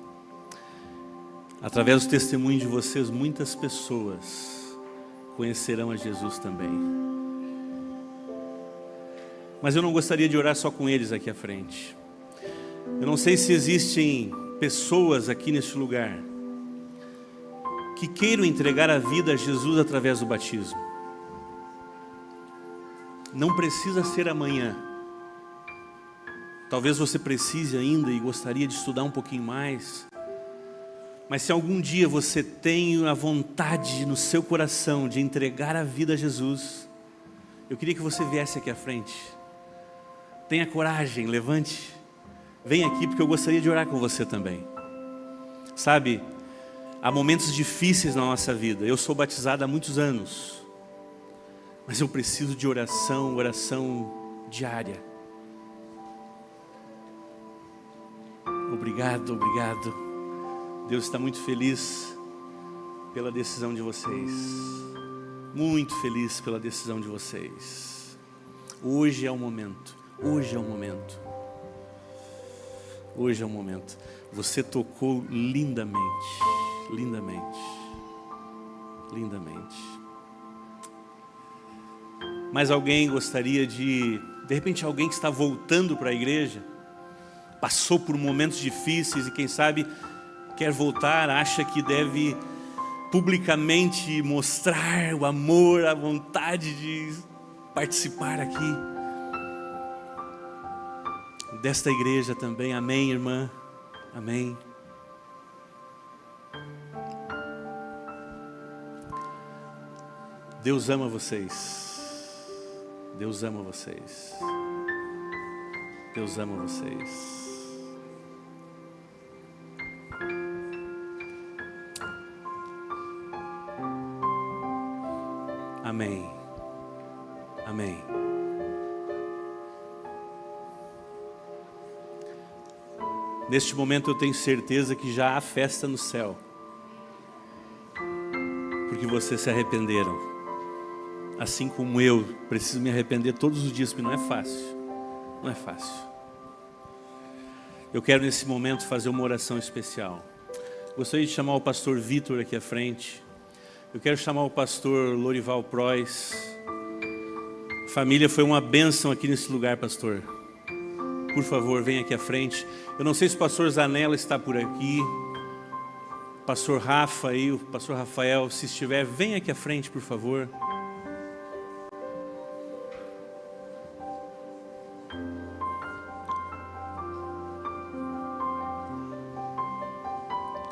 S1: Através do testemunho de vocês, muitas pessoas conhecerão a Jesus também. Mas eu não gostaria de orar só com eles aqui à frente. Eu não sei se existem pessoas aqui neste lugar que queiram entregar a vida a Jesus através do batismo. Não precisa ser amanhã. Talvez você precise ainda e gostaria de estudar um pouquinho mais. Mas se algum dia você tem a vontade no seu coração de entregar a vida a Jesus, eu queria que você viesse aqui à frente. Tenha coragem, levante. Vem aqui porque eu gostaria de orar com você também. Sabe, há momentos difíceis na nossa vida. Eu sou batizado há muitos anos, mas eu preciso de oração diária. Obrigado, obrigado. Deus está muito feliz pela decisão de vocês. Muito feliz pela decisão de vocês. Hoje é o momento. Hoje é o momento. Hoje é o momento. Você tocou lindamente. Lindamente. Lindamente. Mas alguém gostaria de repente alguém que está voltando para a igreja, passou por momentos difíceis e quem sabe quer voltar, acha que deve publicamente mostrar o amor, a vontade de participar aqui desta igreja também. Amém, irmã? Amém. Deus ama vocês. Deus ama vocês. Deus ama vocês. Amém. Amém. Neste momento eu tenho certeza que já há festa no céu, porque vocês se arrependeram, assim como eu preciso me arrepender todos os dias, porque não é fácil, não é fácil. Eu quero nesse momento fazer uma oração especial. Gostaria de chamar o pastor Vitor aqui à frente. Eu quero chamar o pastor Lorival Prois. Família, foi uma bênção aqui nesse lugar, pastor. Por favor, venha aqui à frente. Eu não sei se o pastor Zanella está por aqui. Pastor Rafa e o pastor Rafael, se estiver, venha aqui à frente, por favor.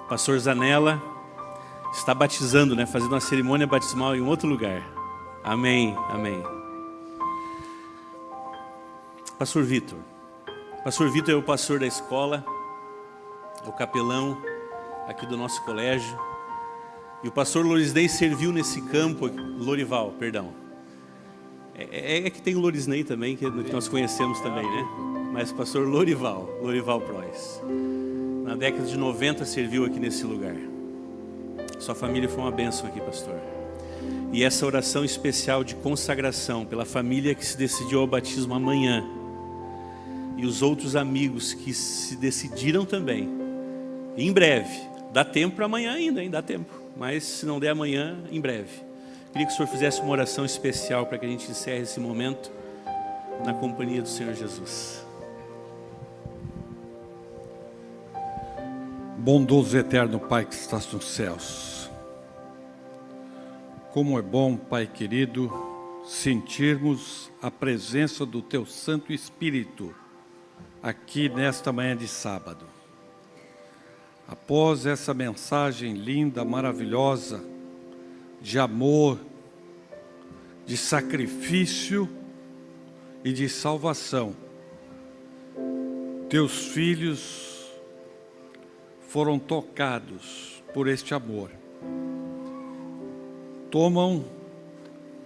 S1: Pastor Zanella está batizando, né? Fazendo uma cerimônia batismal em outro lugar. Amém, amém. Pastor Vitor. Pastor Vitor é o pastor da escola, é o capelão aqui do nosso colégio. E o pastor Lorisney serviu nesse campo, Lorival, perdão. É que tem o Lorisney também, que nós conhecemos também, né? Mas o pastor Lorival Prois. Na década de 90 serviu aqui nesse lugar. Sua família foi uma bênção aqui, pastor. E essa oração especial de consagração pela família que se decidiu ao batismo amanhã. E os outros amigos que se decidiram também. Em breve. Dá tempo para amanhã ainda, hein? Dá tempo. Mas se não der amanhã, em breve. Queria que o senhor fizesse uma oração especial para que a gente encerre esse momento na companhia do Senhor Jesus.
S4: Bondoso e eterno Pai que estás nos céus, como é bom, Pai querido, sentirmos a presença do Teu Santo Espírito aqui nesta manhã de sábado. Após essa mensagem linda, maravilhosa, de amor, de sacrifício e de salvação, Teus filhos foram tocados por este amor. Tomam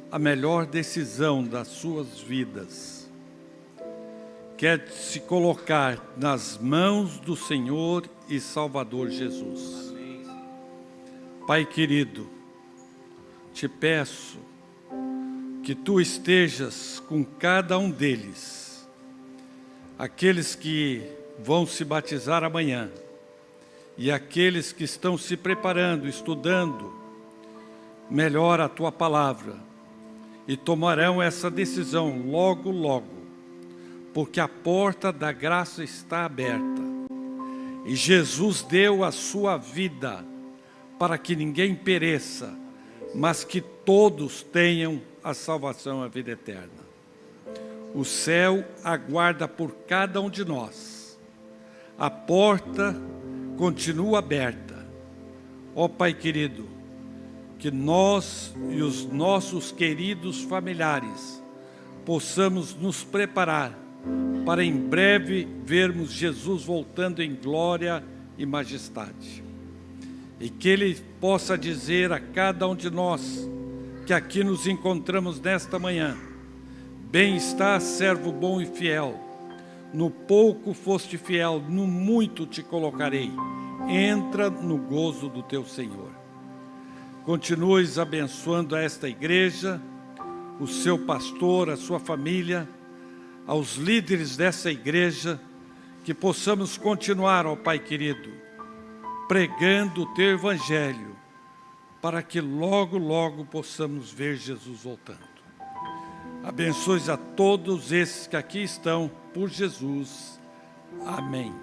S4: a melhor decisão das suas vidas. Quer se colocar nas mãos do Senhor e Salvador Jesus. Pai querido, te peço que Tu estejas com cada um deles, aqueles que vão se batizar amanhã, e aqueles que estão se preparando, estudando melhor a Tua palavra, e tomarão essa decisão logo, logo, porque a porta da graça está aberta, e Jesus deu a sua vida para que ninguém pereça, mas que todos tenham a salvação, a vida eterna. O céu aguarda por cada um de nós, a porta continua aberta. Ó Pai querido, que nós e os nossos queridos familiares possamos nos preparar para em breve vermos Jesus voltando em glória e majestade. E que Ele possa dizer a cada um de nós que aqui nos encontramos nesta manhã: bem está, servo bom e fiel. No pouco foste fiel, no muito te colocarei. Entra no gozo do teu Senhor. continues abençoando esta igreja, o seu pastor, a sua família, aos líderes dessa igreja, que possamos continuar, ó Pai querido, pregando o Teu Evangelho, para que logo, logo possamos ver Jesus voltando. Abençoe a todos esses que aqui estão, por Jesus. Amém.